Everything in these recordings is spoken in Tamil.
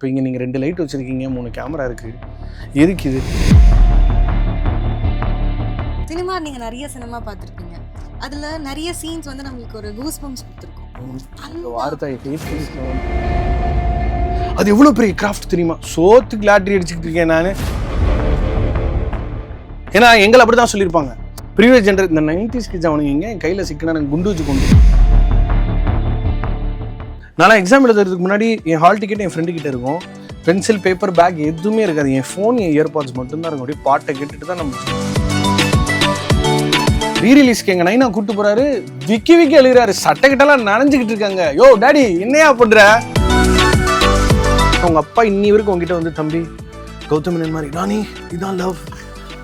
இப்போ இங்கே நீங்கள் 2 லைட் வச்சுருக்கீங்க, 3 கேமரா இருக்குது, எதுக்கு இது? சினிமா நீங்கள் நிறைய சினிமா பார்த்துருப்பீங்க, அதில் நிறைய சீன்ஸ் வந்து நம்மளுக்கு ஒரு கூஸ் பம்ப்ஸ் கொடுத்துருக்கோம். அந்த வார்த்தை அது எவ்வளோ பெரிய கிராஃப்ட் தெரியுமா? சோத்துக்கு லாட்ரி அடிச்சுக்கிட்டு இருக்கேன் நான். ஏன்னா எங்களை அப்படி தான் சொல்லியிருப்பாங்க ப்ரீவியஸ் ஜென்ரேஷன். இந்த 90s கிட்ஸ் அவனுங்க எங்கே என் கையில் சிக்கினா எனக்கு குண்டு வச்சு கொண்டு. நான் எக்ஸாம் எழுதுறதுக்கு முன்னாடி என் ஹால் டிக்கெட் என் ஃப்ரெண்டு கிட்டே இருக்கும், பென்சில் பேப்பர் பேக் எதுவுமே இருக்காது, என் ஃபோன் என் இயர்பாட்ஸ் மட்டும்தான் இருக்கும். அப்படியே பாட்டை கேட்டுட்டு தான் நம்ம ரீரிலீஸ்க்கு எங்கள் நைனா கூப்பிட்டு போகிறாரு, விக்கி எழுதுறாரு, சட்டைக்கிட்டலாம் நனைஞ்சிக்கிட்டு இருக்காங்க. யோ டாடி என்னையா பண்ணுற? அவங்க அப்பா இன்னி வரைக்கும் உங்ககிட்ட வந்து, தம்பி கௌதமன் மாதிரி ராணி இதான் லவ்,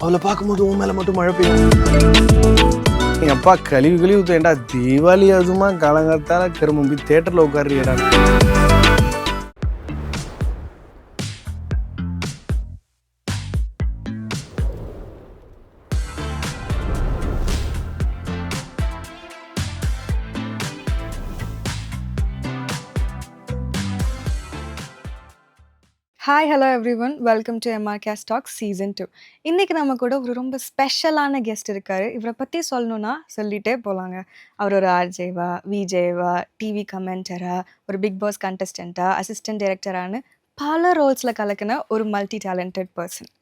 அவளை பார்க்கும்போது உன் மேலே மட்டும் மழை பெய்யும். எங்கள் அப்பா கழிவு தேண்டா தீபாவளி அதுமா காலங்காத்தால திரும்பி தேட்டரில் உட்காருறியடா. Hi hello everyone, welcome to MRCast Talks Season 2. இன்றைக்கி நம்ம கூட ஒரு ரொம்ப ஸ்பெஷலான கெஸ்ட் இருக்கார். இவரை பற்றி சொல்லணுன்னா சொல்லிகிட்டே போகலாங்க. அவர் ஒரு ஆர்ஜேவா, விஜேவா, டிவி கமெண்டரா, ஒரு பிக் பாஸ் கண்டஸ்டண்ட்டாக, அசிஸ்டன்ட் டைரக்டரானு பல ரோல்ஸில் கலக்கின ஒரு மல்டி டேலண்டட் பர்சன்.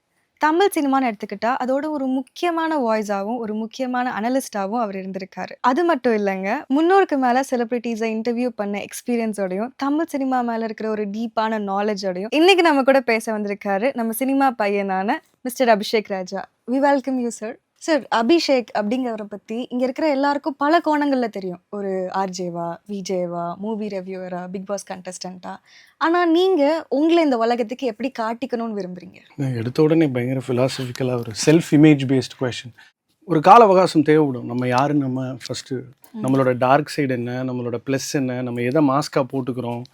தமிழ் சினிமான்னு எடுத்துக்கிட்டால் அதோட ஒரு முக்கியமான வாய்ஸாகவும் ஒரு முக்கியமான அனலிஸ்டாகவும் அவர் இருந்திருக்காரு. அது மட்டும் இல்லைங்க, 300க்கு மேலே செலிப்ரிட்டிஸை இன்டர்வியூ பண்ண எக்ஸ்பீரியன்ஸோடையும் தமிழ் சினிமா மேலே இருக்கிற ஒரு டீப்பான நாலேஜோடையும் இன்னைக்கு நம்ம கூட பேச வந்திருக்காரு நம்ம சினிமா பையனான mister Abhishek Raja. We welcome you sir. Sir, Abhishek அப்படிங்கிறவரை பற்றி இங்கே இருக்கிற எல்லாருக்கும் பல கோணங்களில் தெரியும். ஒரு ஆர்ஜேவா, விஜேவா, மூவி ரிவ்யூவரா, பிக் பாஸ் கண்டஸ்டண்ட்டா. ஆனால் நீங்கள் உங்களை இந்த உலகத்துக்கு எப்படி காட்டிக்கணும்னு விரும்புகிறீங்க? எடுத்த உடனே பயங்கர ஃபிலாசபிக்கலாக ஒரு செல்ஃப் இமேஜ் பேஸ்ட் கொஷின். ஒரு கால அவகாசம் தேவைப்படும். நம்ம யாருன்னு நம்ம ஃபஸ்ட்டு நம்மளோட டார்க் சைடு என்ன, நம்மளோட ப்ளஸ் என்ன, நம்ம எதை மாஸ்காக போட்டுக்கிறோம்,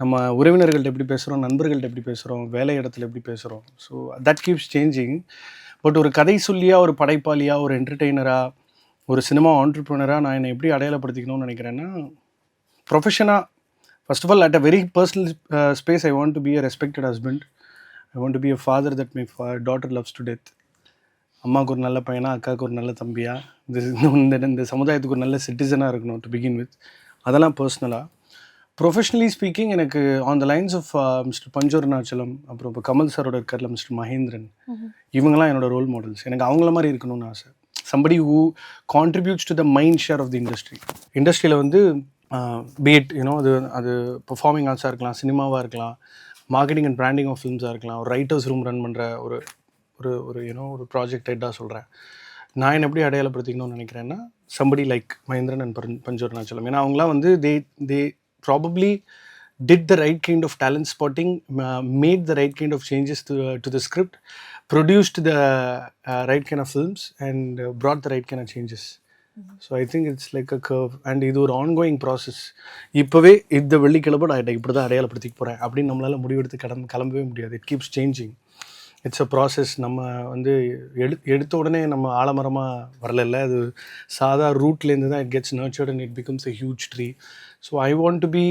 நம்ம உறவினர்கள்ட்ட எப்படி பேசுகிறோம், நண்பர்கள்ட்ட எப்படி பேசுகிறோம், வேலை இடத்துல எப்படி பேசுகிறோம். So that keeps changing. But ஒரு கதை சொல்லியாக, ஒரு படைப்பாளியாக, ஒரு என்டர்டெய்னராக, ஒரு சினிமா ஆண்டர்ப்ரனராக நான் என்னை எப்படி அடையாளப்படுத்திக்கணும்னு நினைக்கிறேன்னா, ப்ரொஃபஷனாக first of all at a very personal space I want to be a respected husband. I want to be a father that my daughter loves to death. அம்மாவுக்கு ஒரு நல்ல பையனா, அக்காவுக்கு ஒரு நல்ல தம்பியா, இந்த சமுதாயத்துக்கு ஒரு நல்ல சிட்டிசனாக இருக்கணும் டு பிகின் வித். அதெல்லாம் பர்சனலாக. ப்ரொஃபஷ்னலி ஸ்பீக்கிங், எனக்கு on the lines of mister Panju Arunachalam, அப்புறம் இப்போ கமல் சாரோட இருக்கார்ல மிஸ்டர் மகேந்திரன், இவங்கெல்லாம் என்னோட ரோல் மாடல்ஸ். எனக்கு அவங்கள மாதிரி இருக்கணும்னு ஆசை. Somebody who contributes to the mind share of the இண்டஸ்ட்ரியில் வந்து பீட் யூனோ அது பெர்ஃபார்மிங் ஆர்ட்ஸாக இருக்கலாம், சினிமாவாக இருக்கலாம், மார்க்கெட்டிங் அண்ட் பிராண்டிங் ஆஃப் ஃபிலிம்ஸாக இருக்கலாம், ஒரு ரைட்டர்ஸ் ரூம் ரன் பண்ணுற ஒரு ஒரு ஒரு யூனோ ஒரு ப்ராஜெக்ட் ஹெட்டாக சொல்கிறேன். நான் என்ன எப்படி அடையாளப்படுத்திக்கணும்னு நினைக்கிறேன்னா, சம்படி லைக் மகேந்திரன் அண்ட் பஞ்சு அருணாச்சலம். ஏன்னா அவங்களாம் வந்து தே probably did the right kind of talent spotting, made the right kind of changes to the script, produced the right kind of films and brought the right kind of changes. So I think it's like a curve and இது ஒரு ongoing process. இப்போவே இந்த வெள்ளிக்கிழமை நான் இப்படி தான் அடையாளப்படுத்திக்க போகிறேன் அப்படின்னு நம்மளால் முடிவெடுத்து கிளம்பவே முடியாது. It keeps changing. It's a process. நம்ம வந்து எடுத்த உடனே நம்ம ஆலமரமாக வரல, அது சாதா ரூட்லேருந்து தான் it gets nurtured and it becomes a huge tree. So I want to be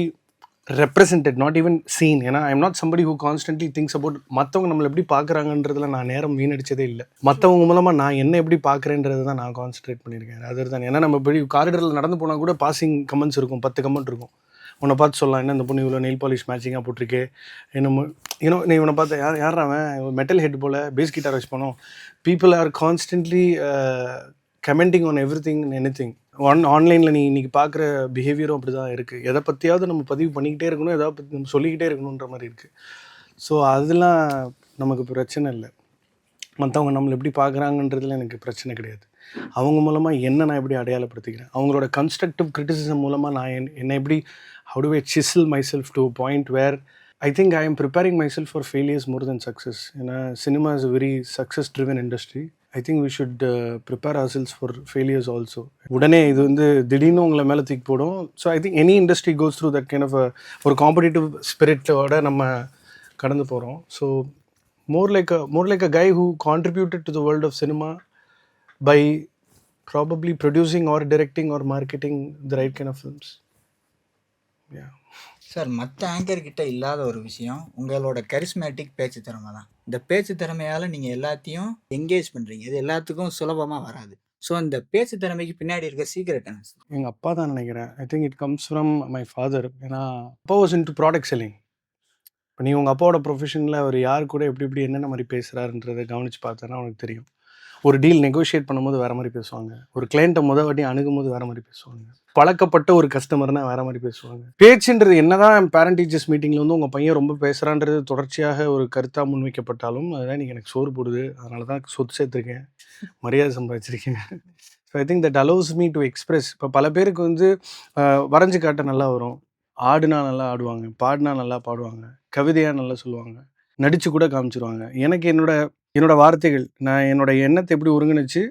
represented, not even seen. ஏன்னா I am not somebody who constantly thinks about மற்றவங்க நம்மளை எப்படி பார்க்குறாங்கன்றதுல நான் நேரம் வீணடிச்சதே இல்லை. மற்றவங்க மூலமாக நான் என்ன எப்படி பார்க்குறேன்றது தான் நான் கான்சன்ட்ரேட் பண்ணியிருக்கேன். அதர் தான். ஏன்னா நம்ம இப்படி காரிடரில் நடந்து போனால் கூட பாசிங் கமெண்ட்ஸ் இருக்கும், 10 கமெண்ட் இருக்கும். உன்னை பார்த்து சொல்லலாம், என்ன இந்த பொண்ணு இவ்வளோ நெயில் பாலிஷ் மேட்சிங்காக போட்டிருக்கே, என்ன யூனோ நீ இவனை பார்த்து யார் அவன் மெட்டல் ஹெட் போல் பேஸ் கிட்டார் வச்சு போனோம். People are constantly commenting on every thing any thing. ஆன்லைனில் நீ இன்றைக்கி பார்க்குற பிஹேவியரும் அப்படி தான் இருக்குது. எதை பற்றியாவது நம்ம பதிவு பண்ணிக்கிட்டே இருக்கணும், எதாவது பற்றி நம்ம சொல்லிக்கிட்டே இருக்கணுன்ற மாதிரி இருக்குது. ஸோ அதெல்லாம் நமக்கு பிரச்சனை இல்லை. மற்றவங்க நம்மளை எப்படி பார்க்குறாங்கன்றதுல எனக்கு பிரச்சனை கிடையாது. அவங்க மூலமாக என்ன நான் எப்படி அடையாளப்படுத்திக்கிறேன், அவங்களோட கன்ஸ்ட்ரக்டிவ் கிரிட்டிசிசம் மூலமாக நான் என்னை எப்படி how do I chisel myself to a point where I think I am preparing myself for failures more than success. ஏன்னா cinema is a very success driven industry. I think we should prepare ourselves for failures also. உடனே இது வந்து திடீர்னு உங்களை மேலே தூக்கி போடும். So I think any industry goes through that kind of ஒரு காம்படிட்டிவ் ஸ்பிரிட்டோட நம்ம கடந்து போகிறோம். So more like a guy who contributed to the world of cinema by probably producing or directing or marketing the right kind of films. Yeah. Sir, மற்ற ஆங்கர் கிட்ட இல்லாத ஒரு விஷயம் உங்களோட கரிஸ்மேட்டிக் பேச்சு திறமை தான். இந்த பேச்சு திறமையால் நீங்கள் எல்லாத்தையும் என்கேஜ் பண்ணுறீங்க. இது எல்லாத்துக்கும் சுலபமாக வராது. ஸோ இந்த பேச்சு திறமைக்கு பின்னாடி இருக்க சீக்ரெட் என்ன சார்? எங்கள் அப்பா தான் நினைக்கிறேன். ஐ think it comes from my father. ஏன்னா அப்பா வாஸ் இன்டு ப்ராடக்ட் செல்லிங். இப்போ நீ உங்கள் அப்பாவோட ப்ரொஃபஷனில் அவர் யார் கூட எப்படி எப்படி என்னென்ன மாதிரி பேசுகிறாருன்றதை கவனித்து பார்த்தேன்னா உனக்கு தெரியும். ஒரு டீல் நெகோஷியேட் பண்ணும்போது வேறு மாதிரி பேசுவாங்க. ஒரு கிளைண்ட்டை வாட்டி அணுகும் போது வேறு மாதிரி பேசுவாங்க. பழக்கப்பட்ட ஒரு கஸ்டமர்னா வேறு மாதிரி பேசுவாங்க. பேச்சுன்றது என்னதான் பேரண்ட் டீச்சர்ஸ் மீட்டிங்கில் வந்து உங்கள் பையன் ரொம்ப பேசுகிறான்றது தொடர்ச்சியாக ஒரு கருத்தாக முன்வைக்கப்பட்டாலும் அதுதான் நீங்கள் எனக்கு சோறு போடுது, அதனால தான் சொத்து சேர்த்துருக்கேன், மரியாதை சம்பாதிச்சிருக்கேன். So I think that allows me to express. இப்போ பல பேருக்கு வந்து வரைஞ்சி காட்ட நல்லா வரும், ஆடுனா நல்லா ஆடுவாங்க, பாடினா நல்லா பாடுவாங்க, கவிதையாக நல்லா சொல்லுவாங்க, நடித்து கூட காமிச்சிருவாங்க. எனக்கு என்னோட வார்த்தைகள், நான் என்னோட எண்ணத்தை எப்படி ஒருங்கிணைச்சு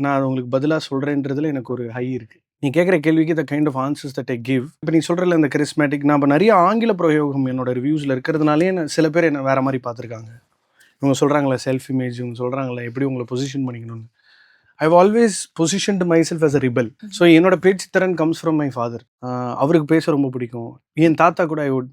நான் அது உங்களுக்கு பதிலாக சொல்கிறேன்றதுல எனக்கு ஒரு ஹை இருக்குது. நீ கேட்குற கேள்விக்கு the kind of answers that I give. இப்போ நீ சொல்கிறல இந்த கரிஸ்மேட்டிக், நான் இப்போ நிறைய ஆங்கில பிரயோகம் என்னோட ரிவ்யூஸில் இருக்கிறதுனாலே சில பேர் என்ன வேறு மாதிரி பார்த்துருக்காங்க. இவங்க சொல்கிறாங்களே செல்ஃப் இமேஜ், இவங்க சொல்கிறாங்களே எப்படி உங்களை பொசிஷன் பண்ணிக்கணும்னு. I've always positioned myself as a rebel. So என்னோட பேச்சு திறன் கம்ஸ் ஃப்ரம் மை ஃபாதர். அவருக்கு பேச ரொம்ப பிடிக்கும். என் தாத்தா கூட ஐ வுட்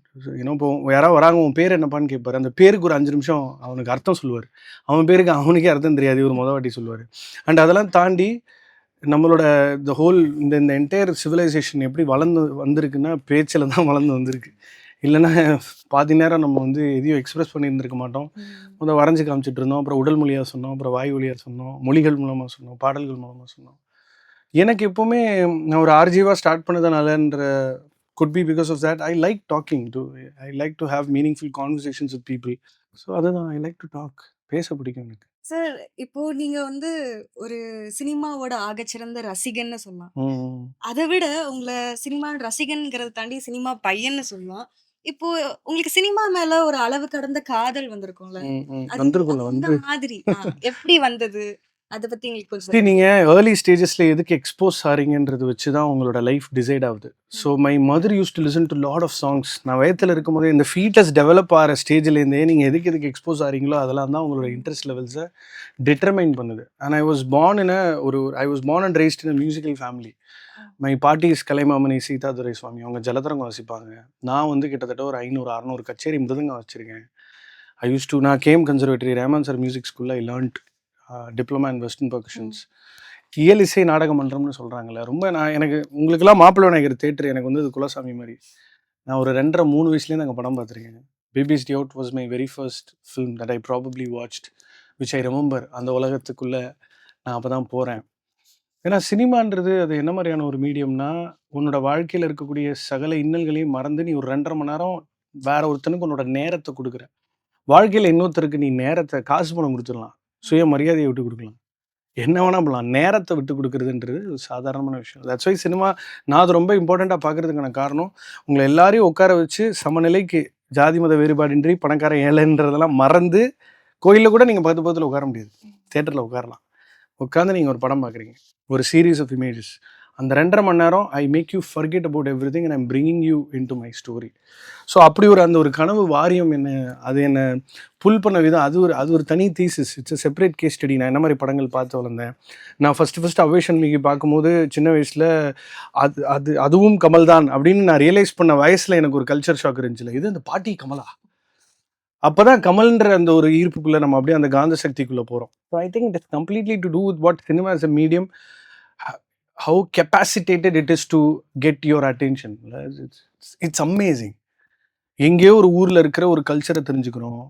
இப்போ யாராவது வராங்க, உன் பேர் என்னப்பான்னு கேட்பார். அந்த பேருக்கு ஒரு 5 நிமிஷம் அவனுக்கு அர்த்தம் சொல்லுவார். அவன் பேருக்கு அவனுக்கே அர்த்தம் தெரியாது, இவர் வாட்டி சொல்லுவார். அண்ட் அதெல்லாம் தாண்டி நம்மளோட த ஹோல் இந்த என்டையர் சிவிலைசேஷன் எப்படி வளர்ந்து வந்திருக்குன்னா பேச்சில் தான் வளர்ந்து வந்திருக்கு. இல்லைன்னா பாதி நேரம் நம்ம வந்து எதையும் எக்ஸ்பிரஸ் பண்ணியிருந்திருக்க மாட்டோம். முதல் வரைஞ்சி காமிச்சிட்டு இருந்தோம், அப்புறம் உடல் மொழியாக சொன்னோம், அப்புறம் வாய் வழியாக சொன்னோம், மொழிகள் மூலமாக சொன்னோம், பாடல்கள் மூலமாக சொன்னோம். எனக்கு எப்போவுமே நான் ஒரு ஆர்ஜிவாக ஸ்டார்ட் பண்ணதுனாலன்ற could be because of that I like talking to I like to have meaningful conversations with people. So அதுதான் ஐ லைக் டு டாக். பேச பிடிக்கும் எனக்கு. சார், இப்போ நீங்க வந்து ஒரு சினிமாவோட ஆகச்சிறந்த ரசிகன்னு சொல்லலாம். அதை விட உங்களை சினிமா ரசிகன்ங்கிறத தாண்டி சினிமா பையன்னு சொல்லலாம். இப்போ உங்களுக்கு சினிமா மேல ஒரு அளவு கடந்த காதல் வந்திருக்கும்ல, அது வந்திருக்கும்ல அந்த வந்து மாதிரி எப்படி வந்தது? அதை பத்தி எங்களுக்கு கொஞ்சம் சொல்லுங்க. நீங்கள் ஏர்லி ஸ்டேஜஸில் எதுக்கு எக்ஸ்போஸ் ஆகிறீங்கன்றது வச்சு தான் உங்களோட லைஃப் டிசைட் ஆகுது. So my mother use to listen to lot of songs. நான் வயத்தில் இருக்கும்போது இந்த ஃபீட்டஸ் டெவலப் ஆகிற ஸ்டேஜ்லேருந்தே நீங்கள் எதுக்கு எக்ஸ்போஸ் ஆகிறீங்களோ அதெல்லாம் தான் உங்களோட இன்ட்ரெஸ்ட் லெவல்ஸை டிட்டர்மைன் பண்ணுது. And I was born and raised in a musical family. My பாட்டிஸ் கலைமாமணி சீதாதுரை சுவாமி, அவங்க ஜலதரங்கம் வாசிப்பாங்க. நான் வந்து கிட்டத்தட்ட ஒரு 500-600 கச்சேரி மிருதங்கம் வச்சுருக்கேன். நான் கேம் கன்சர்வேட்டரி ரேமான் சார் மியூசிக் ஸ்கூலில் ஐ லேர்ன்ட் டிப்ளமா இன் வெஸ்டர்ன் பர்கஷன்ஸ். இயல் இசை நாடக மன்றம்னு சொல்கிறாங்கல்ல, ரொம்ப எனக்கு உங்களுக்கெல்லாம் மாப்பிள்ளை விநாயகர் தேட்டர் எனக்கு வந்து அது குலசாமி மாதிரி. நான் ஒரு 2.5-3 வயசுலேருந்து அங்கே படம் பார்த்துருக்கேன். Babies day out was my very first film that I probably watched, which I remember. அந்த உலகத்துக்குள்ளே நான் அப்போ தான் போகிறேன். ஏன்னா சினிமான்றது அது என்ன மாதிரியான ஒரு மீடியம்னா, உன்னோட வாழ்க்கையில் இருக்கக்கூடிய சகல இன்னல்களையும் மறந்து நீ ஒரு 2.5 மணி நேரம் வேற ஒருத்தனுக்கு உன்னோட நேரத்தை கொடுக்குற. வாழ்க்கையில் இன்னொருத்தருக்கு நீ நேரத்தை காசு பணம் கொடுத்துடலாம், சுய மரியாதையை விட்டு கொடுக்கலாம், என்ன வேணா பண்ணலாம். நேரத்தை விட்டு கொடுக்குறதுன்றது ஒரு சாதாரணமான விஷயம். தட்ஸ் வை சினிமா நான் அது ரொம்ப இம்பார்ட்டண்ட்டாக பார்க்குறதுக்கான காரணம், உங்களை எல்லாரையும் உட்கார வச்சு சமநிலைக்கு ஜாதி மத வேறுபாடின்றி பணக்காரன் ஏழைன்றதெல்லாம் மறந்து கோயிலில் கூட நீங்கள் பக்கத்தில் உட்கார முடியாது, தேட்டரில் உட்காரலாம். உட்காந்து நீங்கள் ஒரு படம் பார்க்குறீங்க, ஒரு சீரீஸ் ஆஃப் இமேஜஸ். அந்த 2.5 மணி நேரம் I make you forget about everything and I'm bringing you into my story. So அப்படி அந்த ஒரு கனவு வாரியம் அது என்னை புல் பண்ண விதம் அது ஒரு தனி thesis. It's a separate case study. நான் என்ன மாதிரி படங்கள் பார்த்து வளர்ந்தேன். நான் ஃபஸ்ட்டு அவேஷன் மீகி பார்க்கும்போது சின்ன வயசில் அதுவும் கமல் தான் அப்படின்னு நான் ரியலைஸ் பண்ண வயசில் எனக்கு ஒரு கல்ச்சர் ஷாக் இருந்துச்சுல, இது அந்த பாட்டி கமலா. அப்போ தான் கமல்ன்ற அந்த ஒரு ஈர்ப்புக்குள்ளே நம்ம அப்படியே அந்த காந்த சக்திக்குள்ளே போகிறோம். So I think it is completely to do with what cinema is a medium, how capacitated it is to get your attention. It's amazing. எங்கேயோ ஒரு ஊரில் இருக்கிற ஒரு கல்ச்சரை தெரிஞ்சுக்கிறோம்.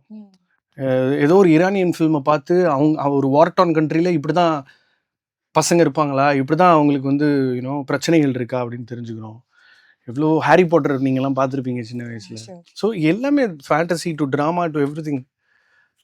ஏதோ ஒரு ஈரானியன் ஃபில்மை பார்த்து அவங்க ஒரு வார்டான் கண்ட்ரியில் இப்படி தான் பசங்க இருப்பாங்களா, இப்படி தான் அவங்களுக்கு வந்து பிரச்சனைகள் இருக்கா அப்படின்னு தெரிஞ்சுக்கிறோம். எவ்வளோ ஹாரி பாட்டர் நீங்கள்லாம் பார்த்துருப்பீங்க சின்ன வயசில். ஸோ எல்லாமே fantasy to drama to every thing.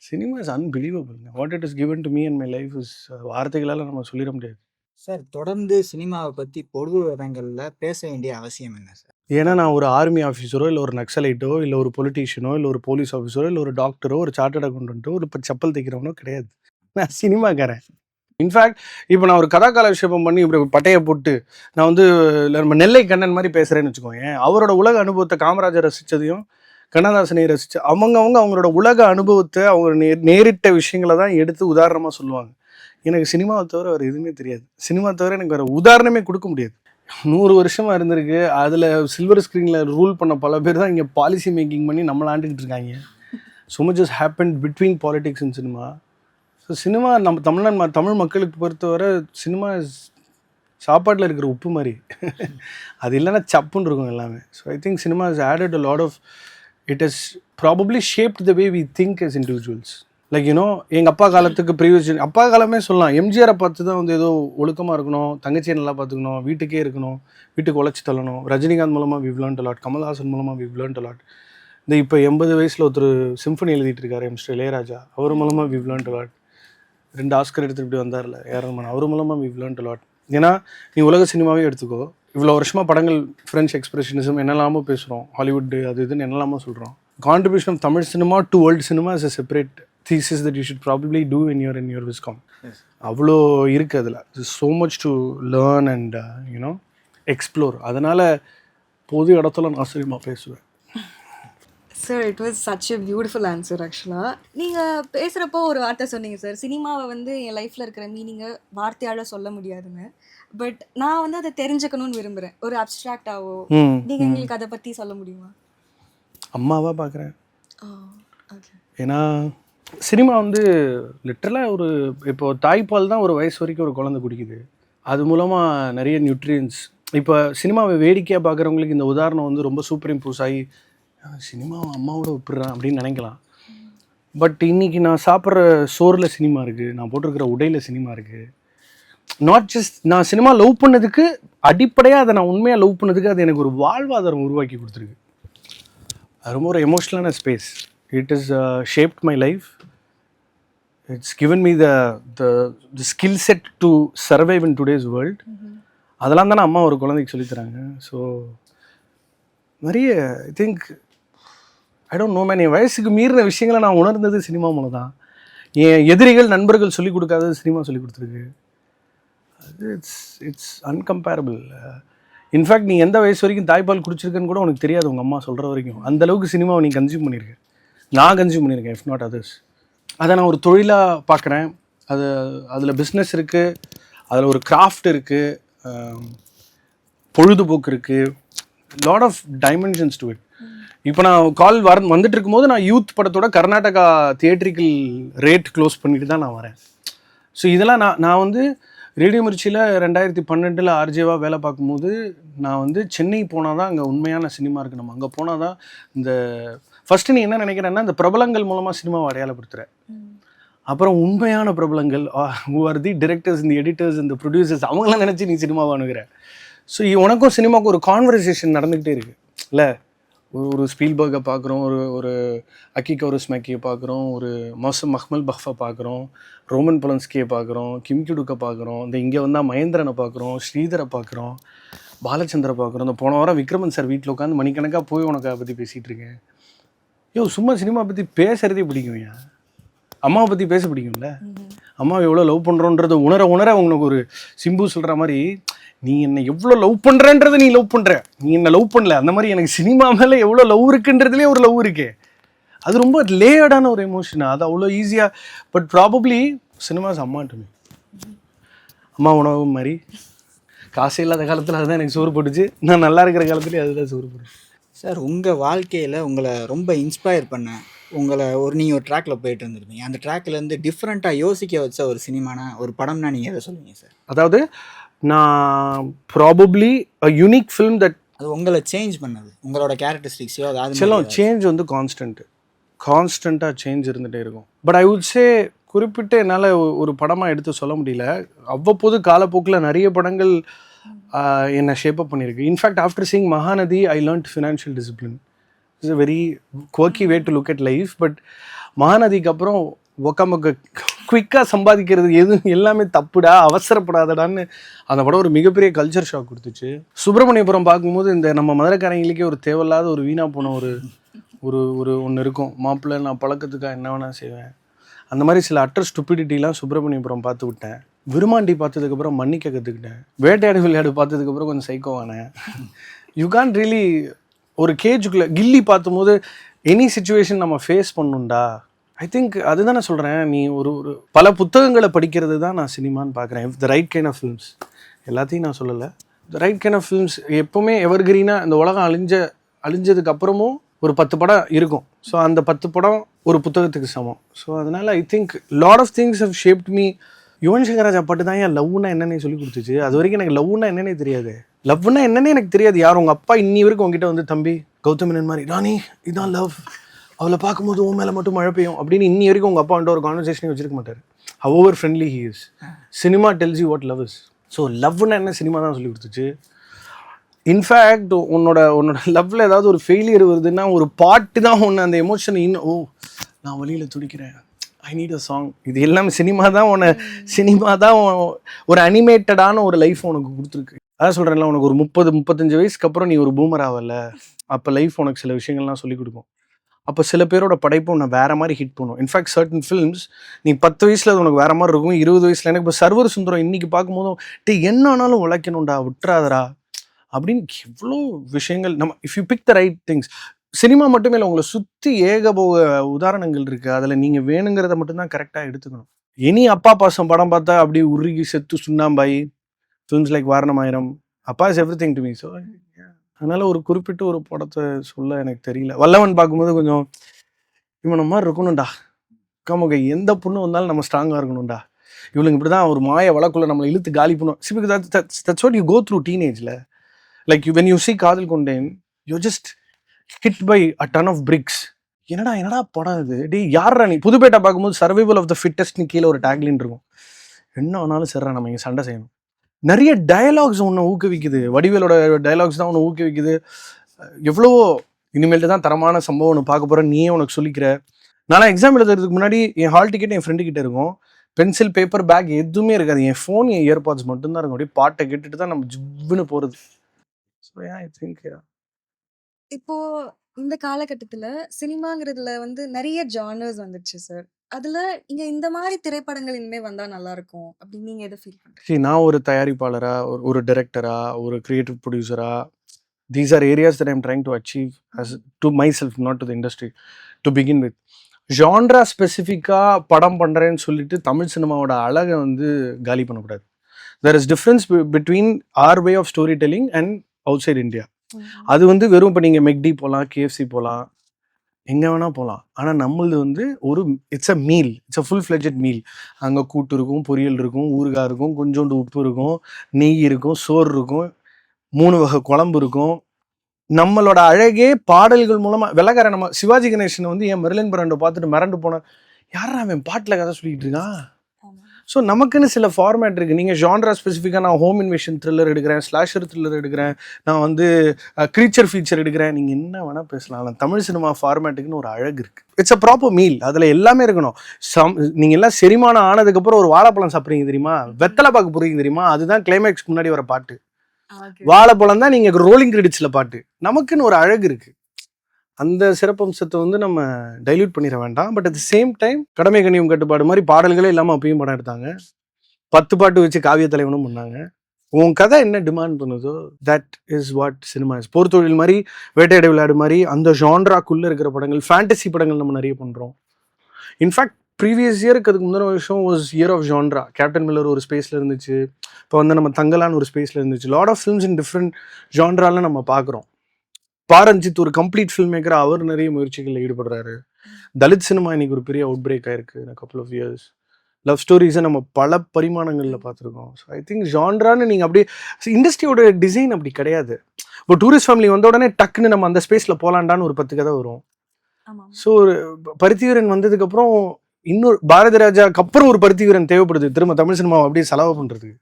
Cinema is unbelievable. What it is given to me and my life is வார்த்தைகளால் நம்ம சொல்லிட முடியாது. சார், தொடர்ந்து சினிமாவை பற்றி பொது இடங்களில் பேச வேண்டிய அவசியம் என்ன சார்? ஏன்னா நான் ஒரு ஆர்மி ஆஃபீஸரோ இல்லை ஒரு நக்சலைட்டோ இல்லை ஒரு பொலிட்டீஷியனோ இல்லை ஒரு போலீஸ் ஆஃபீஸரோ இல்லை ஒரு டாக்டரோ ஒரு சார்ட்டர்ட் அக்கௌண்டன்ட்டோ ஒரு செப்பல் தைக்கிறவனோ கிடையாது. நான் சினிமாக்காரன். இன்ஃபேக்ட் இப்போ நான் ஒரு கதாகாலட்சேபம் பண்ணி இப்படி பட்டையை போட்டு நான் வந்து நம்ம நெல்லை கண்ணன் மாதிரி பேசுகிறேன்னு வச்சுக்கோங்க. அவரோட உலக அனுபவத்தை காமராஜர் ரசித்ததையும் கண்ணதாசனை ரசித்து அவங்களோட உலக அனுபவத்தை அவங்க நேரிட்ட விஷயங்களை தான் எடுத்து உதாரணமாக சொல்லுவாங்க. எனக்கு சினிமாவை தவிர வேறு எதுவுமே தெரியாது. சினிமா தவிர எனக்கு வேறு உதாரணமே கொடுக்க முடியாது. 100 வருஷமாக இருந்திருக்கு. அதில் சில்வர் ஸ்க்ரீனில் ரூல் பண்ண பல பேர் தான் இங்கே பாலிசி மேக்கிங் பண்ணி நம்மளை ஆண்டுக்கிட்டு இருக்காங்க. so much has happened between politics and cinema. So cinema நம்ம தமிழ் மக்களுக்கு பொறுத்தவரை சினிமா சாப்பாட்டில் இருக்கிற உப்பு மாதிரி. அது இல்லைன்னா சப்புன்னு இருக்கும் எல்லாமே. So I think cinema has added a lot of, it has probably shaped the way we think as individuals. Like you know எங்கள் அப்பா காலத்துக்கு ப்ரீவியஸ் அப்பா காலமே சொல்லலாம். எம்ஜிஆரை பார்த்து தான் வந்து ஏதோ ஒழுக்கமாக இருக்கணும், தங்கச்சியை நல்லா பார்த்துக்கணும், வீட்டுக்கே இருக்கணும், வீட்டுக்கு உழைச்சி தள்ளணும். ரஜினிகாந்த் மூலமாக we've learned a lot, Kamal Haasan மூலமாக we've learned a lot. இந்த இப்போ 80 வயசில் ஒருத்தர் சிம்பனி எழுதிட்டு இருக்காரு மிஸ்டர் இளையராஜா, அவர் மூலமாக we've learned a lot. 2 Oscar எடுத்து இப்படி வந்தார்ல ஏஆர் அவர் மூலமாக we've learned a lot. ஏன்னா நீ உலக சினிமாவே எடுத்துக்கோ, இவ்வளோ வருஷமாக படங்கள் ஃப்ரெஞ்ச் எக்ஸ்பிரஷனிசம் என்னெல்லாமோ பேசுகிறோம், ஹாலிவுட் அது இதுன்னு என்னெல்லாமோ சொல்கிறோம். Contribution of Tamil cinema to world cinema is a separate thesis that you should probably do in your Viscom. அவ்வளோ இருக்குது அதில். so much to learn and explore. அதனால் பொது இடத்துல நான் சினிமா பேசுவேன். Sir it was such a beautiful answer. ஆக்சுவலாக நீங்கள் பேசுகிறப்போ ஒரு வார்த்தை சொன்னீங்க சார், சினிமாவை வந்து என் லைஃப்பில் இருக்கிற மீனிங்கை வார்த்தையால் சொல்ல முடியாதுன்னு. பட் நான் வந்து அதை தெரிஞ்சுக்கணும்னு விரும்புகிறேன், ஒரு அப்ட்ராக்டாவோ. நீங்கள் எங்களுக்கு அதை பற்றி சொல்ல முடியுமா? அம்மாவாக பார்க்குறேன். ஓகே. ஏன்னா சினிமா வந்து லிட்டரலாக ஒரு இப்போது தாய்ப்பால் தான் ஒரு வயசு வரைக்கும் ஒரு குழந்தை குடிக்குது. அது மூலமாக நிறைய நியூட்ரியன்ஸ். இப்போ சினிமாவை வேடிக்கையாக பார்க்குறவங்களுக்கு இந்த உதாரணம் வந்து ரொம்ப சூப்பர் இம்ப்ரூஸ் ஆகி சினிமாவை அம்மாவோட விட்டுறான் அப்படின்னு நினைக்கலாம். பட் இன்றைக்கி நான் சாப்பிட்ற சோறில் சினிமா இருக்குது, நான் போட்டிருக்கிற உடையில் சினிமா இருக்குது. நாட் ஜஸ்ட் நான் சினிமா லவ் பண்ணதுக்கு அடிப்படையாக அதை நான் உண்மையாக லவ் பண்ணதுக்கு அது எனக்கு ஒரு வாழ்வாதாரம் உருவாக்கி கொடுத்துருக்கு. அது ரொம்ப ஒரு எமோஷ்னலான space. It is shaped my life. It's given me the skill set to survive in today's world. அதெல்லாம் தானே அம்மா ஒரு குழந்தைக்கு சொல்லித்தராங்க. ஸோ நிறைய I think I don't know man, என் வயசுக்கு மீறின விஷயங்களை நான் உணர்ந்தது சினிமா மூலம் தான். என் எதிரிகள் நண்பர்கள் சொல்லிக் கொடுக்காதது சினிமா சொல்லிக் கொடுத்துருக்கு. அது இட்ஸ் அன்கம்பேரபிள். இன்ஃபேக்ட் நீ எந்த வயசு வரைக்கும் தாய்ப்பால் குடிச்சிருக்கேன்னு கூட உனக்கு தெரியாது உங்கள் அம்மா சொல்கிற வரைக்கும். அந்தளவுக்கு சினிமாவை நீ கன்சியூம் பண்ணியிருக்கேன், நான் கன்சியூம் பண்ணியிருக்கேன், இஃப் நாட் அதர்ஸ். அதை நான் ஒரு தொழிலாக பார்க்குறேன். அதில் பிஸ்னஸ் இருக்குது, அதில் ஒரு கிராஃப்ட் இருக்குது, பொழுதுபோக்கு இருக்குது, lot of dimensions to it. இப்போ நான் கால் வந்துட்டு இருக்கும்போது நான் யூத் படத்தோட கர்நாடகா தியேட்ரிக்கல் ரேட் க்ளோஸ் பண்ணிட்டு தான் நான் வரேன். ஸோ இதெல்லாம் நான் வந்து ரேடியோ மிர்ச்சியில் 2012 ஆர்ஜேவாக வேலை பார்க்கும்போது நான் வந்து சென்னை போனால் தான் அங்கே உண்மையான சினிமா இருக்குது. நம்ம அங்கே போனால் தான் இந்த ஃபஸ்ட்டு நீ என்ன நினைக்கிறேன்னா இந்த பிரபலங்கள் மூலமாக சினிமாவை அடையாளப்படுத்துகிற, அப்புறம் உண்மையான பிரபலங்கள் ஹூ ஆர் தி டிரெக்டர்ஸ், இந்த எடிட்டர்ஸ், இந்த ப்ரொடியூசர்ஸ், அவங்களாம் நினச்சி நீ சினிமாவை அணுகிற. ஸோ உனக்கும் சினிமாவுக்கு ஒரு கான்வர்சேஷன் நடந்துக்கிட்டே இருக்குது இல்லை? ஒரு ஸ்பீல்பர்கை பார்க்குறோம், ஒரு அக்கி கௌரஸ்மேக்கியை பார்க்குறோம், ஒரு மஹ்மல் பஃபை பார்க்குறோம், ரோமன் பொலன்ஸ்கியை பார்க்குறோம், கிம் கிடுக்கை பார்க்குறோம், இந்த இங்கே வந்தால் மகேந்திரனை பார்க்குறோம், ஸ்ரீதரை பார்க்குறோம், பாலச்சந்திரை பார்க்குறோம். இந்த போன வாரம் விக்ரமன் சார் வீட்டில் உட்காந்து மணிக்கணக்காக போய் உனக்கு அதை பற்றி பேசிகிட்டு இருக்கேன். சும்மா சினிமா பற்றி பேசுகிறதே பிடிக்கும்யா. அம்மாவை பற்றி பேச பிடிக்கும்ல. அம்மாவை எவ்வளோ லவ் பண்ணுறோன்றதை உணர உங்களுக்கு ஒரு சிம்பு சொல்கிற மாதிரி நீ என்னை எவ்வளோ லவ் பண்ணுறன்றதை நீ லவ் பண்ணுற, நீ என்ன லவ் பண்ணல, அந்த மாதிரி எனக்கு சினிமா மேலே எவ்வளோ லவ் இருக்குன்றதுலேயே ஒரு லவ் இருக்கே. அது ரொம்ப லேயர்டான ஒரு எமோஷன். அது அவ்வளோ ஈஸியாக. பட் ப்ராபப்ளி சினிமாஸ் அம்மாட்டுமே அம்மா உணவு மாதிரி. காசு இல்லாத காலத்தில் அதுதான் எனக்கு சோறு போட்டுச்சு, நான் நல்லா இருக்கிற காலத்துலேயே அதுதான் சோறு போட்டுச்சு. சார் உங்கள் வாழ்க்கையில் உங்களை ரொம்ப இன்ஸ்பயர் பண்ண நீங்கள் ஒரு ட்ராக்கில் போயிட்டு இருந்திருப்பீங்க, அந்த ட்ராக்லேருந்து டிஃப்ரெண்ட்டாக யோசிக்க வச்ச ஒரு சினிமானா ஒரு படம்னா நீங்கள் எதை சொல்லுவீங்க சார்? அதாவது நான் probably a unique film that அது உங்களை சேஞ்ச் பண்ணது, உங்களோட கேரக்டரிஸ்டிக்ஸோ அதாவது செல்லம் சேஞ்ச் வந்து கான்ஸ்டண்ட்டாக சேஞ்ச் இருந்துகிட்டே இருக்கும். பட் ஐ வுட் சே குறிப்பிட்டு என்னால் ஒரு படமாக எடுத்து சொல்ல முடியல. அவ்வப்போது காலப்போக்கில் நிறைய படங்கள் என்னை ஷேப்பப் பண்ணியிருக்கு. In fact after seeing Mahanadi I learnt financial discipline. It's a very quirky way to look at life. But மகாநதிக்கு அப்புறம் உக்காமக்க குயிக்காக சம்பாதிக்கிறது எல்லாமே தப்புடா, அவசரப்படாதடான்னு அந்த படம் ஒரு மிகப்பெரிய கல்ச்சர் ஷாக் கொடுத்துச்சு. சுப்பிரமணியபுரம் பார்க்கும்போது இந்த நம்ம மதுரைக்காரங்களுக்கே ஒரு தேவையில்லாத ஒரு வீணாக போன ஒரு ஒன்று இருக்கும், மாப்பிள்ளை நான் பழக்கத்துக்காக என்ன வேணால் செய்வேன். அந்த மாதிரி சில அட்டர் ஸ்டூபிடிட்டிலாம் சுப்பிரமணியபுரம் பார்த்து விட்டேன். விருமாண்டி பார்த்ததுக்கப்புறம் மன்னிக்க கற்றுக்கிட்டேன். வேட்டையாடு விளையாடு பார்த்ததுக்கப்புறம் கொஞ்சம் சைக்கோவானேன். யூ கான்ட் ரியலி ஒரு கேஜுக்குள்ளே. கில்லி பார்த்தும்போது எனி சுச்சுவேஷன் நம்ம ஃபேஸ் பண்ணுண்டா. ஐ திங்க் அதுதான் நான் சொல்கிறேன். நீ ஒரு பல புத்தகங்களை படிக்கிறது தான் நான் சினிமான்னு பார்க்குறேன். The right kind of films எல்லாத்தையும் நான் சொல்லலை, ரைட் கைண்ட் ஆஃப் ஃபிலிம்ஸ் எப்போவுமே எவர்கிரீனாக இந்த உலகம் அழிஞ்சதுக்கு அப்புறமும் ஒரு 10 படம் இருக்கும். ஸோ அந்த 10 படம் ஒரு புத்தகத்துக்கு சமம். ஸோ அதனால் I think lot of things have shaped me. Yuvan Shankar Raja பாட்டு தான் என் லவ்னா என்னன்னே சொல்லி கொடுத்துச்சு. அது வரைக்கும் எனக்கு லவ்னா என்னன்னே தெரியாது. லவ்னா என்னன்னே எனக்கு தெரியாது. யார் உங்கள் அப்பா இன்னி வரைக்கும் உங்ககிட்ட வந்து தம்பி கௌதமன் மாதிரி ராணி இதான் லவ், அவளை பார்க்கும்போது உன் மேலே மட்டும் மழை பெய்யும் அப்படின்னு இன்னி வரைக்கும் உங்கள் அப்பா வந்துட்டு ஒரு கான்வர்சேஷனே வச்சிருக்க மாட்டார். How friendly he is. Cinema tells you what love is. So லவ்னா என்ன சினிமா தான் சொல்லி கொடுத்துச்சு. இன்ஃபேக்ட் உன்னோட லவ்வில் ஏதாவது ஒரு ஃபெயிலியர் வருதுன்னா ஒரு பாட்டு தான் ஒன்று அந்த எமோஷன் ஓ நான் வழியில் துடிக்கிறேன், ஐ நீட் அ சாங். இது எல்லாமே சினிமா தான் ஒரு அனிமேட்டடான ஒரு லைஃப் உனக்கு கொடுத்துருக்கு. அதான் சொல்கிறேன்ல, உனக்கு ஒரு 30-35 வயசுக்கு அப்புறம் நீ ஒரு பூமர் ஆகல. அப்போ லைஃப் உனக்கு சில விஷயங்கள்லாம் சொல்லிக் கொடுக்கும். அப்போ சில பேரோட படைப்பு உன்னை வேற மாதிரி ஹிட் பண்ணும். இன்ஃபேக்ட் சர்டன் ஃபிலிம்ஸ் நீ 10 வயசில் அது உனக்கு வேற மாதிரி இருக்கும், 20 வயசில். எனக்கு இப்போ சர்வர் சுந்தரம் இன்னைக்கு பார்க்கும்போதும் என்ன ஆனாலும் உழைக்கணும்டா, விட்டுறாதரா அப்படின்னு எவ்வளோ விஷயங்கள் நம்ம if you pick the right things. Cinema மட்டுமே இல்லை, உங்களை சுற்றி ஏகபோக உதாரணங்கள் இருக்குது. அதில் நீங்கள் வேணுங்கிறத மட்டும்தான் கரெக்டாக எடுத்துக்கணும். இனி அப்பா பாசம் படம் பார்த்தா அப்படி உருகி செத்து சுண்ணாம்பாய். ஃபிலிம்ஸ் லைக் வாரணமாயிரம், அப்பா is every thing to me. So அதனால் ஒரு குறிப்பிட்ட ஒரு படத்தை சொல்ல எனக்கு தெரியல. வல்லவன் பார்க்கும்போது கொஞ்சம் இவனை மாதிரி இருக்கணும்டா, கமுக எந்த பொண்ணு வந்தாலும் நம்ம ஸ்ட்ராங்காக இருக்கணும்டா, இவளுங்க இப்படி தான் ஒரு மாய வழக்குள்ள நம்மளை இழுத்து காலி பண்ணும். சிபிக்கு that's what you go through டீனேஜில். Like when you see காதல் கொண்டேன், you're just hit by a ton of bricks. என்னடா படம் இது, டே யாரா நீ. புதுப்பேட்டை பார்க்கும்போது சர்வைவல் ஆஃப் த ஃபிட்டஸ்ட்னு கீழே ஒரு டேக்லைன் இருக்கும். என்ன ஆனாலும் சரிடா நம்ம இங்கே சண்டை செய்யணும். நிறைய டயலாக்ஸ் ஒன்று ஊக்குவிக்குது. வடிவேலோட டயலாக்ஸ் தான் ஒன்று ஊக்குவிக்குது. எவ்வளவோ இனிமேல்ட்டு தான் தரமான சம்பவம் ஒன்று பார்க்க போகிறேன், நீயே உனக்கு சொல்லிக்கிற. நானும் எக்ஸாம் எழுதுறதுக்கு முன்னாடி என் ஹால் டிக்கெட் என் ஃப்ரெண்டு கிட்டே இருக்கும். பென்சில் பேப்பர் பேக் எதுவுமே இருக்காது. என் ஃபோன் என் இயர்பாட்ஸ் மட்டும்தான் இருக்கும். அப்படியே பாட்டை கேட்டுட்டு தான் நம்ம ஜிவ்னு போகிறது. So yeah, I think இப்போ இந்த காலகட்டத்துல சினிமாங்கிறதுல வந்து நிறைய ஜானர்ஸ் வந்துச்சு சார். அதுல நீங்க இந்த மாதிரி திரைப்படங்கள் இனிமே வந்தா நல்லா இருக்கும் அப்படின்னு நீங்க எதை ஃபீல் பண்றீங்க? see நான் ஒரு தயாரிப்பாளரா, ஒரு டைரக்டரா, ஒரு creative ப்ரொடியூசரா, these are areas that I'm trying to achieve as to myself, not to the industry to begin with. Genre ஸ்பெசிஃபிக்காக படம் பண்ணுறேன்னு சொல்லிட்டு தமிழ் சினிமாவோட அழகை வந்து காலி பண்ணக்கூடாது. there is difference between our way of storytelling and outside India. அது வந்து வெறும் இப்போ நீங்கள் மெக்டி போகலாம், கேஎஃப்சி போகலாம், எங்கே வேணால் போகலாம். ஆனால் நம்மளது வந்து ஒரு it's a meal, it's a full fledged meal. அங்கே கூட்டு இருக்கும், பொரியல் இருக்கும், ஊறுகாய் இருக்கும், கொஞ்சோண்டு உப்பு இருக்கும், நெய் இருக்கும், சோறு இருக்கும், 3 வகை குழம்பு இருக்கும். நம்மளோட அழகே பாடல்கள் மூலமாக விலகார. நம்ம சிவாஜி கணேசனை வந்து என் மெர்லின் பிராண்டை பார்த்துட்டு மிரண்டு போனேன், யாரா அவன் பாட்டில் கதை சொல்லிக்கிட்டு இருக்கான். ஸோ நமக்குன்னு சில ஃபார்மேட் இருக்குது. நீங்கள் ஜான்ரா ஸ்பெசிஃபிக்காக நான் ஹோம் இன்வேஷன் த்ரில்லர் எடுக்கிறேன், ஸ்லாஷர் த்ரில்லர் எடுக்கிறேன், நான் வந்து க்ரீச்சர் ஃபீச்சர் எடுக்கிறேன், நீங்கள் என்ன வேணால் பேசலாம். ஆனால் தமிழ் சினிமா ஃபார்மேட்டுக்குன்னு ஒரு அழகு இருக்குது. It's a proper meal. அதில் எல்லாமே இருக்கணும். நீங்கள் எல்லாம் செரிமானம் ஆனதுக்கப்புறம் ஒரு வாழைப்பழம் சாப்பிட்றீங்க தெரியுமா, வெத்தலை பார்க்க போகிறீங்க தெரியுமா, அதுதான் கிளைமேக்ஸ்க்கு முன்னாடி வர பாட்டு. வாழைப்பழம் தான் நீங்கள் ரோலிங் கிரெடிட்ஸில் பாட்டு. நமக்குன்னு ஒரு அழகு இருக்குது. அந்த சிறப்பம்சத்தை வந்து நம்ம டைல்யூட் பண்ணிட வேண்டாம். But at the same time கடமை கண்ணியம் கட்டுப்பாடு மாதிரி பாடல்களே இல்லாமல் அப்பயும் படம் எடுத்தாங்க. 10 பாட்டு வச்சு காவிய தலைவனும் பண்ணாங்க. உன் கதை என்ன டிமாண்ட் பண்ணுதோ that is what cinema is. போர் தொழில் மாதிரி, வேட்டையாடு விளையாடு மாதிரி அந்த ஜான்ராக்குள்ளே இருக்கிற படங்கள், ஃபேண்டசி படங்கள் நம்ம நிறைய பண்ணுறோம். இன்ஃபேக்ட் ப்ரீவியஸ் இயருக்கு அதுக்கு முந்தின வருஷம் was year of genre. Captain Miller ஒரு ஸ்பேஸில் இருந்துச்சு, இப்போ வந்து நம்ம தங்கலான்னு ஒரு ஸ்பேஸில் இருந்துச்சு. Lot of films in different ஜான்ரால நம்ம பார்க்குறோம். பாரஞ்சித் ஒரு கம்ப்ளீட் ஃபில்ம் மேக்கர், அவர் நிறைய முயற்சிகளில் ஈடுபடுறாரு. தலித் சினிமா இன்னைக்கு ஒரு பெரிய அவுட் பிரேக் ஆயிருக்கு in a couple of years. Love ஸ்டோரிஸை நம்ம பல பரிமாணங்களில் பார்த்துருக்கோம். ஸோ ஐ திங்க் ஜான்ரான்னு நீங்கள் அப்படியே இண்டஸ்ட்ரியோட டிசைன் அப்படி கிடையாது. இப்போ டூரிஸ்ட் ஃபேமிலி வந்த உடனே டக்குன்னு நம்ம அந்த ஸ்பேஸில் போகலான்டான்னு ஒரு 10 கதை வரும். ஸோ ஒரு பருத்திவீரன் வந்ததுக்கப்புறம் இன்னொரு பாரதி ராஜாக்கு அப்புறம் ஒரு பருத்திவீரன் தேவைப்படுது திரும்ப தமிழ் சினிமாவை அப்படியே செலவு பண்ணுறதுக்கு.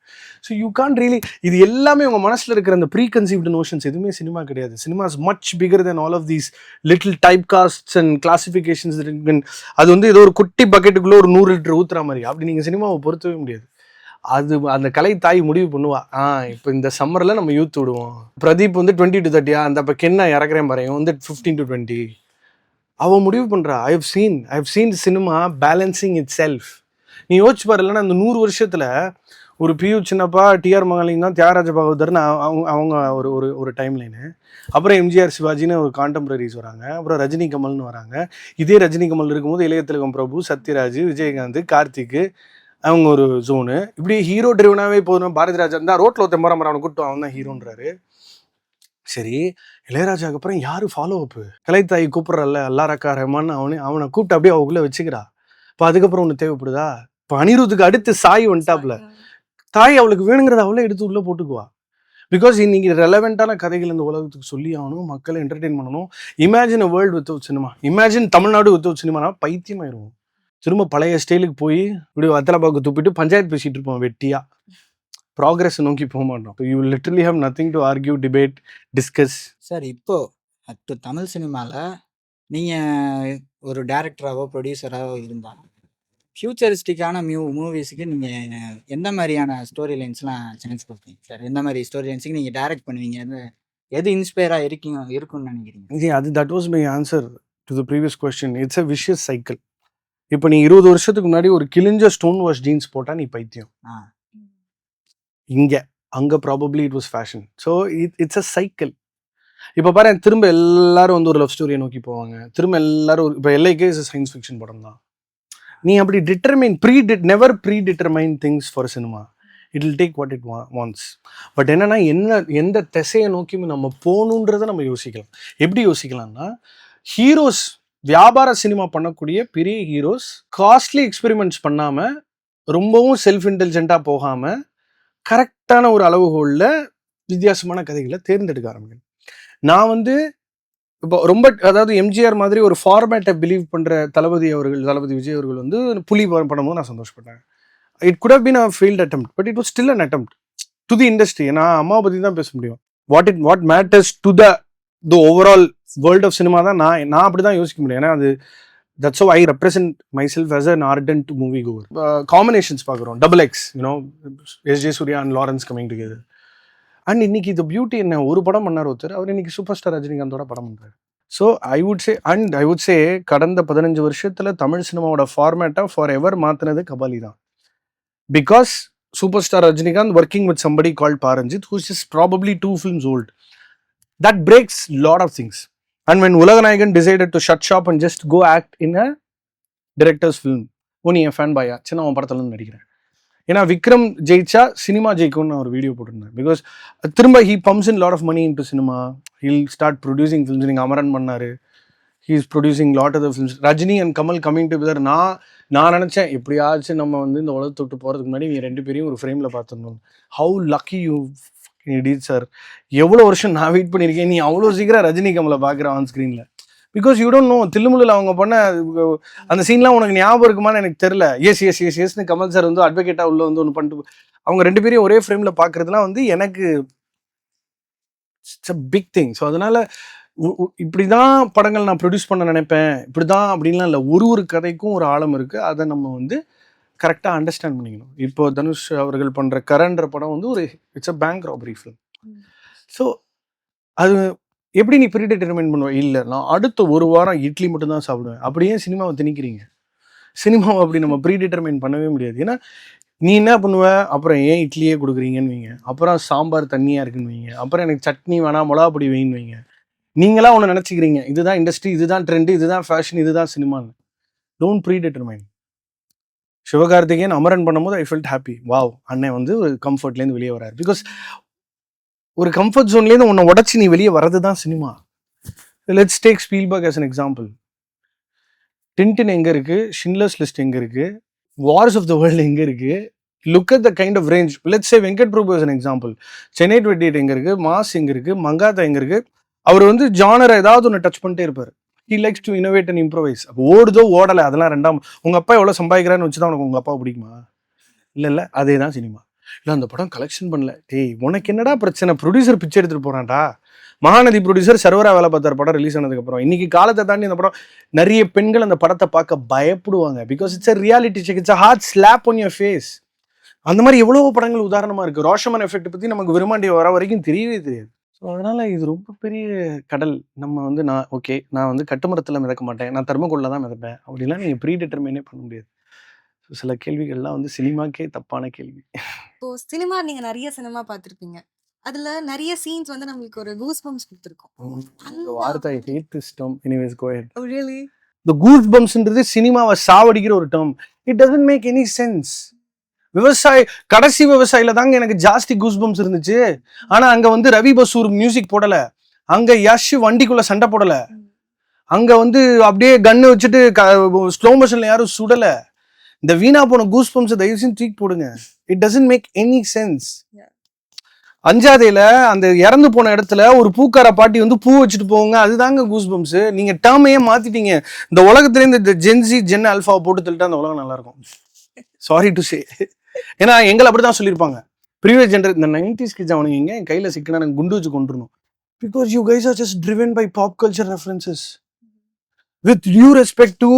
ஸோ யூ கான் ரியலி, இது எல்லாமே உங்கள் மனசில் இருக்கிற அந்த ப்ரீ கன்சீவ்டு நோஷன்ஸ் எதுவுமே சினிமா கிடையாது. Cinema is much bigger than all of these little typecasts and classifications. அது வந்து ஏதோ ஒரு குட்டி பக்கெட்டுக்குள்ளே ஒரு 100 லிட்டர் ஊற்றுற மாதிரி அப்படி நீங்கள் சினிமாவை பொறுத்தவே முடியாது. அது அந்த கலை தாய் முடிவு பண்ணுவா, இப்போ இந்த சம்மரில் நம்ம யூத் விடுவோம், பிரதீப் வந்து 20 to 30, அந்த இப்போ கென்ன இறக்குறேன் பாருங்க வந்து 15 to 20 அவன் முடிவு பண்ணுறா. I have seen cinema balancing itself. நீ யோசிச்சு பாரு, இல்லைன்னா அந்த 100 வருஷத்தில் ஒரு பியூ சின்னப்பா, டிஆர் மகாலிங்கம், தியாகராஜ பாகவதர்னு அவங்க ஒரு டைம் லைனு, அப்புறம் எம்ஜிஆர் சிவாஜின்னு ஒரு கான்டெம்பரரிஸ் வராங்க, அப்புறம் ரஜினி கமல்னு வராங்க. இதே ரஜினி கமல் இருக்கும்போது இளைய திலகம் பிரபு, சத்யராஜ், விஜயகாந்த், கார்த்திக், அவங்க ஒரு ஜோனு. இப்படி ஹீரோ ட்ரிவனாகவே போகணும். பாரதி ராஜா இருந்தால் ரோட்டில் ஒருத்தன் மரம் அவனை கூப்பிட்டு அவன் தான் ஹீரோன்றாரு. சரி, இளையராஜாக்கு அப்புறம் யாரு ஃபாலோ அப்பு? கலைத்தாய் கூப்பிட்றல்ல அல்லாரக்கா ரஹ்மான், அவனை கூப்பிட்டு அப்படியே அவக்குள்ள வச்சுக்கிறா. இப்போ அதுக்கப்புறம் ஒன்று தேவைப்படுதா? இப்போ அனிருத்துக்கு அடுத்து சாய் வந்துட்டாப்ல. தாய் அவளுக்கு வேணுங்கிறத அவளே எடுத்து உள்ள போட்டுக்குவா. பிகாஸ் இன்னைக்கு ரெலவெண்டான கதைகள் இந்த உலகத்துக்கு சொல்லி ஆகணும், மக்களை என்டர்டெயின் பண்ணணும். Imagine a world without cinema, imagine Tamil Nadu without சினிமானா பைத்தியமாயிருவோம். திரும்ப பழைய ஸ்டைலுக்கு போய் இப்படி வத்தலப்பாக்கு துப்பிட்டு பஞ்சாயத்து பேசிட்டு இருப்போம் வெட்டியா. ப்ராக்ரஸ் நோக்கி போக மாட்டோம். You literally have nothing to argue, debate, discuss. Sir இப்போ தமிழ் சினிமாவில் நீங்கள் ஒரு டேரக்டராகவோ ப்ரொடியூசராகவோ இருந்தால் ஃபியூச்சரிஸ்டிக்கான மூவிஸுக்கு நீங்கள் எந்த மாதிரியான ஸ்டோரி லைன்ஸ்லாம் சான்ஸ் கொடுப்பீங்க சார்? எந்த மாதிரி ஸ்டோரி லைன்ஸுக்கு நீங்கள் டைரக்ட் பண்ணுவீங்க? எது இன்ஸ்பயராக இருக்குன்னு நினைக்கிறீங்க? அது that was my answer to the previous question. It's a vicious cycle. இப்போ நீ 20 வருஷத்துக்கு முன்னாடி ஒரு கிழிஞ்ச ஸ்டோன் வாஷ் ஜீன்ஸ் போட்டால் நீ பைத்தியம். இங்கே அங்கே probably it was fashion. So it's a cycle. இப்போ பாரு, திரும்ப எல்லாரும் வந்து ஒரு லவ் ஸ்டோரியை நோக்கி போவாங்க. திரும்ப எல்லாரும் இப்போ எல்லைக்கே சயின்ஸ் ஃபிக்ஷன் படம் தான். நீ அப்படி never predetermine things for cinema. It will take what it wants. But என்னன்னா, எந்த திசையை நோக்கி நம்ம போகணுன்றதை நம்ம யோசிக்கலாம். எப்படி யோசிக்கலாம்னா, ஹீரோஸ் வியாபார சினிமா பண்ணக்கூடிய பெரிய ஹீரோஸ் காஸ்ட்லி எக்ஸ்பெரிமெண்ட்ஸ் பண்ணாமல், ரொம்பவும் செல்ஃப் இன்டெலிஜென்ட்டாக போகாமல், கரெக்டான ஒரு அளவுகோலில் வித்தியாசமான கதைகளை தேர்ந்தெடுக்க ஆரம்பிக்கணும். நான் வந்து இப்போ ரொம்ப, அதாவது எம்ஜிஆர் மாதிரி ஒரு ஃபார்மேட்டை பிலீவ் பண்ணுற தளபதி விஜய் அவர்கள் வந்து புலி பண்ணும்போது நான் சந்தோஷப்பட்டேன். It could have been a failed attempt, but it was still an attempt to the industry. நான் அம்மாவை பற்றி தான் பேச முடியும். What matters to the overall world of cinema தான் நான் அப்படி தான் யோசிக்க முடியும். ஏன்னா அது that's how I represent myself as an ardent moviegoer. Combinations பார்க்குறோம், XX, SJ Suryah and Lawrence coming together. And இன்னைக்கு இந்த பியூட்டி என்ன, ஒரு படம் பண்ணார் ஒருத்தர், அவர் இன்னைக்கு சூப்பர் ஸ்டார் ரஜினிகாந்தோட படம் பண்ணுறாரு. ஸோ ஐ வுட் சே கடந்த 15 வருஷத்தில் தமிழ் சினிமாவோட ஃபார்மேட்டாக ஃபார் எவர் மாற்றினது கபாலி தான். Because superstar Rajinikanth working with somebody called Pa Ranjith, whose is probably 2 films old. That breaks lot of things. And when Ulaganayagan decided to shut shop and just go act in a director's film, நீ என் ஃபேன் பாயா, சின்ன அவன் படத்தில் நடிக்கிறேன். ஏன்னா விக்ரம் ஜெயிச்சா சினிமா ஜெயிக்கும்னு நான் ஒரு வீடியோ போட்டிருந்தேன். பிகாஸ் திரும்ப he pumps in lot of money into cinema. He'll start producing films. நீங்கள் அமரன் பண்ணாரு, he is producing lot of the films. Rajini and Kamal coming together. நான் நினச்சேன், எப்படியாச்சும் நம்ம வந்து இந்த உலகத்தை விட்டு போகிறதுக்கு முன்னாடி நீங்கள் 2 பேரையும் ஒரு ஃப்ரேமில் பார்த்துடணும். How lucky you did sir. எவ்வளோ வருஷம் நான் வெயிட் பண்ணியிருக்கேன், நீ அவ்வளோ சீக்கிரம் ரஜினி கமலை பார்க்குற ஆன் ஸ்க்ரீனில். பிகாஸ் யூ டோன்ட் நோ, தில்லுமுல்லில் அவங்க பண்ண அந்த சீன்லாம் உனக்கு ஞாபகம் இருக்குமான்னு எனக்கு தெரில. எஸ்னு கமல் சார் வந்து அட்வொகேட்டாக உள்ள வந்து ஒன்று பண்ணிட்டு அவங்க 2 பேரையும் ஒரே ஃப்ரேமில் பார்க்குறதுலாம் வந்து எனக்கு it's a big thing. So அதனால் இப்படி தான் படங்கள் நான் ப்ரொடியூஸ் பண்ண நினைப்பேன், இப்படி தான் அப்படின்லாம் இல்லை. ஒரு கதைக்கும் ஒரு ஆழம் இருக்குது. அதை நம்ம வந்து கரெக்டாக அண்டர்ஸ்டாண்ட் பண்ணிக்கணும். இப்போ தனுஷ் அவர்கள் பண்ணுற கரண்ட்ற படம் வந்து it's a bank robbery film. So அது எப்படி நீ ப்ரீடிட்டர்மைன் பண்ணுவ? இல்லை, நான் அடுத்த 1 வாரம் இட்லி மட்டும்தான் சாப்பிடுவேன். அப்படியே சினிமாவை திணிக்கிறீங்க. சினிமாவை அப்படி நம்ம ப்ரீடிட்டர்மைன் பண்ணவே முடியாது. ஏன்னா நீ என்ன பண்ணுவ, அப்புறம் ஏன் இட்லியே கொடுக்குறீங்கன்னு வைங்க, அப்புறம் சாம்பார் தண்ணியாக இருக்குன்னு வைங்க, அப்புறம் எனக்கு சட்னி வேணாம் மிளகா பொடி வைன்னு வைங்க. நீங்களா ஒன்று நினச்சிக்கிறீங்க, இதுதான் இண்டஸ்ட்ரி, இதுதான் ட்ரெண்டு, இதுதான் ஃபேஷன், இதுதான் சினிமான்னு. டோன்ட் ப்ரீடிட்டர்மைன். சிவகார்த்திகேயன் அமரன் பண்ணும்போது ஐ ஃபெல்ட் ஹாப்பி. வாவ், அண்ணன் வந்து ஒரு கம்ஃபர்ட்லேருந்து வெளியே வராரு. பிகாஸ் ஒரு கம்ஃபர்ட் ஜோன்லேருந்து உன்னை உடச்சி நீ வெளியே வர்றது தான் cinema. Let's take Spielberg as an example. Tintin எங்கே இருக்குது, ஷின்லர்ஸ் லிஸ்ட் எங்கே இருக்குது, வார்ஸ் ஆஃப் த வேர்ல்டு எங்கே இருக்குது. Look at the kind of range. Let's say Venkat Prabhu as an example. Chennai 28 எங்கே இருக்குது, மாஸ் எங்கே இருக்குது, மங்காத்தா எங்கே இருக்குது. அவர் வந்து ஜானரை ஏதாவது ஒன்று டச் பண்ணிட்டே இருப்பார். He likes to innovate and improvise. அப்போ ஓடுதோ ஓடலை அதெல்லாம் ரெண்டாம். உங்கள் அப்பா எவ்வளோ சம்பாதிக்கிறான்னு வச்சு தான் உனக்கு உங்கள் அப்பா பிடிக்குமா? இல்லை, அதே தான் சினிமா. இல்லை, அந்த படம் கலெக்ஷன் பண்ணல. உனக்கு என்னடா பிரச்சனை? ப்ரொடியூசர் பிச்சை எடுத்துகிட்டு போகிறான்டா. மகாநதி ப்ரொடியூசர் சர்வரா வேலை பார்த்தார் படம் ரிலீஸ் ஆனதுக்கப்புறம். இன்னைக்கு காலத்தை தாண்டி அந்த படம் நிறைய பெண்கள் அந்த படத்தை பார்க்க பயப்படுவாங்க. Because it's a reality check, it's a hard slap on your face. அந்த மாதிரி எவ்வளோ படங்கள் உதாரணமாக இருக்குது. ரோஷமன் எஃபெக்ட் பற்றி நமக்கு விரும்மாண்டி வர வரைக்கும் தெரியவே தெரியாது. ஸோ அதனால் இது ரொம்ப பெரிய கடல். நம்ம வந்து நான் வந்து கட்டுமரத்தில் மிதக்க மாட்டேன், நான் தர்மக்கோல்ல தான் மிதப்பேன் அப்படிலாம் நீங்கள் ப்ரீ டிட்டர்மைனே பண்ண முடியாது. ஸோ சில கேள்விகள்லாம் வந்து சினிமாக்கே தப்பான கேள்வி. இப்போ சினிமா நீங்க நிறைய சினிமா பார்த்துருப்பீங்க. அதுல நிறைய சீன்ஸ் வந்து நம்மளுக்கு ஒரு கூஸ் பம்ப்ஸ் கொடுத்துருக்கோம். இந்த வார்த்தை I hate this term. Anyways go ahead. Oh, really? The goosebumps சினிமாவை சாவடிக்கிற ஒரு term. It doesn't make any sense. கடைசி விவசாயில தாங்க எனக்கு ஜாஸ்தி கூஸ்பம்ஸ் இருந்துச்சு. ஆனா அங்க வந்து ரவி பசூர் மியூசிக் போடல, அங்க யஷ் வண்டிக்குள்ள சண்டை போடல, அங்க வந்து அப்படியே கன்னு வச்சுட்டு ஸ்லோ மோஷன்ல யாரும் சுடல. இந்த வீணா போன கூஸ்பம்ஸ் தயவு செஞ்சு தூக்கி போடுங்க. It doesn't make any sense. அஞ்சாதையில அந்த இறந்து போன இடத்துல ஒரு பூக்கார பாட்டி வந்து பூ வச்சுட்டு போவாங்க, அதுதாங்க கூஸ்பம்ஸ். நீங்க டேர்மையே மாத்திட்டீங்க. இந்த உலகத்துல இந்த ஜென்சி ஜென் அல்ஃபாவை போட்டு தள்ளிட்டு அந்த உலகம் நல்லா இருக்கும். Sorry to say. ஏன்னா எங்களை அப்படிதான் சொல்லியிருப்பாங்க. ப்ரீவியஸ் ஜென்ரேஷன் இந்த 90s கிட்ஸ் அவனுங்க எங்க என் கையில சிக்கினா எனக்கு குண்டு வச்சு கொண்டுருணும். Because you guys are just driven by pop culture references. With due respect to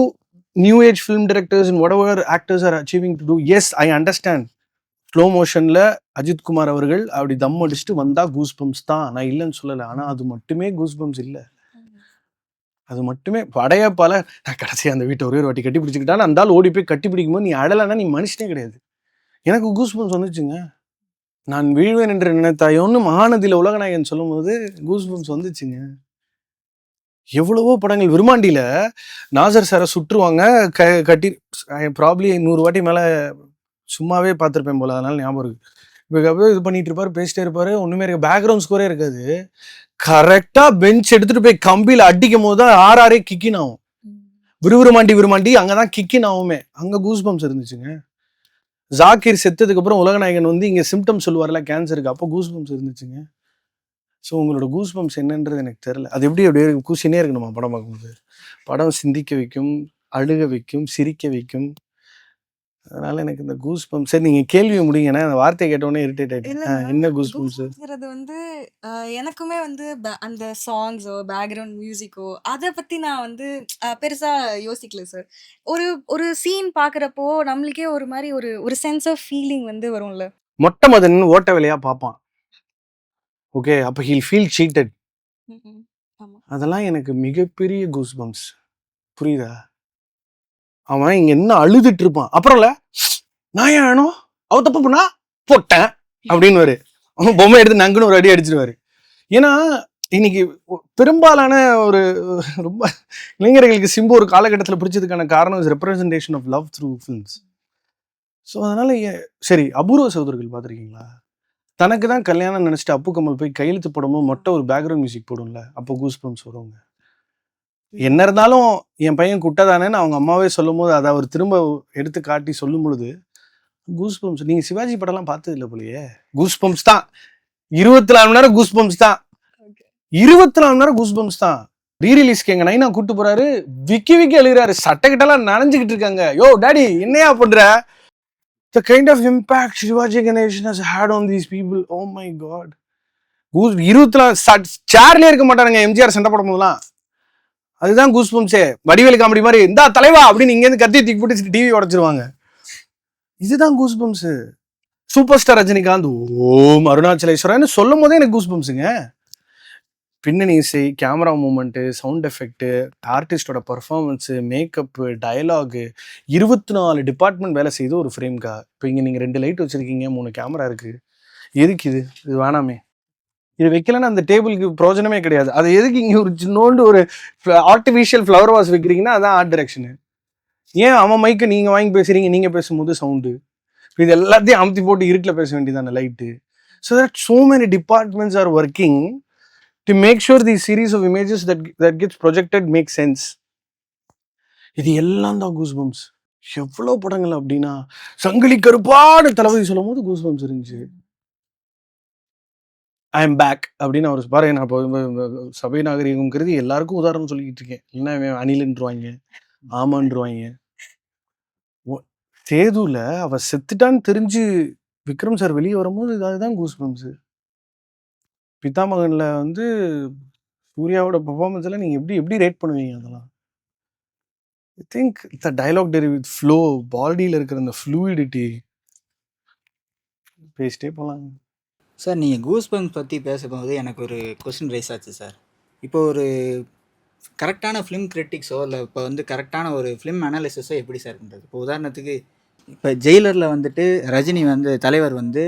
new age film directors and whatever actors are achieving to do. Yes, I understand. Slow மோஷன்ல அஜித் குமார் அவர்கள் அப்படி தம் அடிச்சுட்டு வந்தா கூஸ் பம்ப்ஸ் தான், நான் இல்லைன்னு சொல்லலை. ஆனா அது மட்டுமே கூஸ் பம்ப்ஸ் இல்லை. அது மட்டுமே படையப்பால நான் கடைசியாக அந்த வீட்டை ஒரே ஒரு வாட்டி கட்டி பிடிச்சிக்கிட்டான்னு அந்த ஆள் ஓடி போய் கட்டி பிடிக்கும் போது நீ அடலைன்னா நீ மனுஷனே கிடையாது. எனக்கு கூஸ் பம்ப்ஸ் வந்துச்சுங்க. நான் வீழ்வேன் என்று நினைத்தாயோன்னு மகாநதியில உலகநாயகன் சொல்லும் போது கூஸ் பம்ப்ஸ் வந்துச்சுங்க. எவ்வளவோ படங்கள். விருமாண்டியில நாசர் சாரை சுற்றுவாங்க, கட்டி ப்ராப்ளி 100 வாட்டி மேல சும்மாவே பார்த்துருப்பேன் போல, அதனால ஞாபகம் இருக்கு. இப்போ இது பண்ணிட்டு இருப்பாரு, பேசிட்டே இருப்பாரு, ஒண்ணுமே இருக்க பேக்ரவுண்ட் ஸ்கோரே இருக்காது. கரெக்டா பெஞ்ச் எடுத்துட்டு போய் கம்பியில அடிக்கும் போது தான் ஆர்ஆரே கிக்கின் ஆகும். விருமாண்டி அங்கதான் கிக்கின் ஆகுமே. அங்க கூஸ் பம்ப்ஸ் இருந்துச்சுங்க. ஜாக்கிர் செத்ததுக்கு அப்புறம் உலகநாயகன் வந்து இங்க சிம்டம் சொல்லுவார்ல கேன்சருக்கு, அப்போ கூஸ் பம்ப்ஸ் இருந்துச்சுங்க. ஸோ உங்களோட கூஸ் பம்ப்ஸ் என்னன்றது எனக்கு தெரியல. அது எப்படி அப்படியே கூசினே இருக்கணுமா படம் பார்க்கும்போது? படம் சிந்திக்க வைக்கும், அழுக வைக்கும், சிரிக்க வைக்கும். அதனால எனக்கு இந்த கூஸ் பம்ப்ஸ். சரி, நீங்க கேள்வியை முடிங்க. அந்த வார்த்தையை கேட்டோடனே இரிட்டேட் ஆயிட்டேன். என்ன கூஸ் பம்ப்ஸ்? கூஸ்ங்கிறது வந்து எனக்குமே வந்து அந்த சாங்ஸோ பேக்ரவுண்ட் மியூசிக்கோ அதை பத்தி நான் வந்து பெருசா யோசிக்கல சார். ஒரு ஒரு சீன் பாக்குறப்போ நம்மளுக்கே ஒரு மாதிரி ஒரு ஒரு சென்ஸ் ஆஃப் ஃபீலிங் வந்து வரும்ல. மொட்டை மதன் ஓட்ட வேலையா பார்ப்பான். ஓகே, அப்போ ஹீல் ஃபீல் சீட்டட். அதெல்லாம் எனக்கு மிகப்பெரிய கூஸ் பம்ப்ஸ். புரியுதா? அவன் இங்க என்ன அழுதுட்டு இருப்பான், அப்புறம்ல நான் ஏன் வேணும் அவ தப்பு பண்ணா போட்டேன் அப்படின்னு வரு. அவன் பொம்மை எடுத்து நங்குன்னு ஒரு அடி அடிச்சிருவாரு. ஏன்னா இன்னைக்கு பெரும்பாலான ஒரு ரொம்ப இளைஞர்களுக்கு சிம்பு ஒரு காலகட்டத்தில் பிடிச்சதுக்கான காரணம் is representation of love through films. So அதனால சரி, அபூர்வ சகோதரர்கள் பார்த்துருக்கீங்களா? தனக்கு தான் கல்யாணம் நினைச்சிட்டு அப்பு கமல் போய் கையெழுத்து போடும்போது மொட்டை ஒரு பேக்ரவுண்ட் மியூசிக் போடும்ல, அப்போ கூஸ் பம்ப்ஸ் வருவாங்க. என்ன இருந்தாலும் என் பையன் குட்டதானேன்னு அவங்க அம்மாவே சொல்லும் போது அதை அவர் திரும்ப எடுத்து காட்டி சொல்லும் பொழுது கூஸ் பம்ப்ஸ். நீங்க சிவாஜி படம்லாம் பார்த்தது இல்லை போலயே. கூஸ் பம்ப்ஸ் தான் 24 மணி நேரம். கூஸ் பம்ப்ஸ் தான் 24 மணி நேரம். கூஸ் பம்ப்ஸ் தான். ரீரிலீஸ்க்கு எங்க நைனா கூட்டு போறாரு, விக்கி எழுதுறாரு, சட்டைக்கிட்டலாம் நனைஞ்சுக்கிட்டு இருக்காங்க. யோ டாடி என்னையா பண்ற? The kind of impact Shivaji Ganesan has had on these people, oh my god. Goose 24 சேர்லயே இருக்க மாட்டாருங்க எம்ஜிஆர் சண்டை போடும் போதெல்லாம். அதுதான் கூஸ் பம்ப்ஸே. வடிவேலு காமெடி மாதிரி இந்தா தலைவா அப்படின்னு இங்க இருந்து கத்தி தூக்கி போட்டு டிவி உடைச்சிருவாங்க. இதுதான் goosebumps. Superstar Rajinikanth ஓம் அருணாச்சலேஸ்வரன்னு சொல்லும் போதே எனக்கு கூஸ் பம்ப்ஸுங்க. பின்னணி இசை, கேமரா மூமெண்ட்டு, சவுண்ட் எஃபெக்ட், ஆர்டிஸ்டோட பர்ஃபார்மன்ஸு, மேக்கப்பு, டயலாகு, 24 டிபார்ட்மெண்ட் வேலை செய்து ஒரு ஃப்ரேம்கா. இப்போ இங்கே நீங்கள் 2 லைட் வச்சுருக்கீங்க, 3 கேமரா இருக்குது. எதுக்கு இது வேணாமே. இது வைக்கலன்னா அந்த டேபிளுக்கு பிரோஜனமே கிடையாது. அது எதுக்கு இங்கே ஒரு சின்னோண்டு ஒரு ஆர்டிஃபிஷியல் ஃப்ளவர் வாஸ் வைக்கிறீங்கன்னா அதான் ஆர்ட் டைரக்ஷனு. ஏன் அவன் மைக்கை நீங்கள் வாங்கி பேசுகிறீங்க, நீங்கள் பேசும்போது சவுண்டு இது எல்லாத்தையும் அமுத்தி போட்டு இருட்டில் பேச வேண்டியதான light. So that so many departments are working to make sure these series of images that gets projected make sense. இது எல்லாம் தான் கூஸ் பம்ப்ஸ். எவ்வளோ படங்கள் அப்படின்னா, சங்கிலி கருப்பாடு தளபதி சொல்லும் போது கூஸ் பம்ப்ஸ் இருந்துச்சு. ஐ எம் பேக் அப்படின்னு அவர் பாரு. நான் இப்போ சபை நாகரிகங்கிறது எல்லாருக்கும் உதாரணம் சொல்லிக்கிட்டு இருக்கேன். இல்லைன்னா அணிலன்றுவாங்க, ஆமான்றுவாங்க. சேதுல அவ செத்துட்டான்னு தெரிஞ்சு விக்ரம் சார் வெளியே வரும்போது அதுதான் கூஸ் பம்ப்ஸ். பிதாமகன்ல வந்து சூர்யாவோட பெர்ஃபார்மன்ஸ் எல்லாம் நீங்க எப்படி ரேட் பண்ணுவீங்க? அதெல்லாம் ஐ திங்க் த டயலாக் டெரிவித் ஃப்ளோ, பாடியில் இருக்கிற அந்த ஃப்ளூயிடிட்டி, பேசிட்டே போகலாம் சார். நீங்கள் கூஸ் பம்ப்ஸ் பற்றி பேசும்போது எனக்கு ஒரு கொஸ்டின் ரைஸ் ஆச்சு சார். இப்போ ஒரு கரெக்டான ஃபிலிம் கிரிட்டிக்ஸோ இல்லை இப்போ வந்து கரெக்டான ஒரு ஃபிலிம் அனாலிசிஸோ எப்படி சார் பண்ணுறது? இப்போ உதாரணத்துக்கு இப்போ ஜெயிலரில் வந்துட்டு ரஜினி வந்து தலைவர் வந்து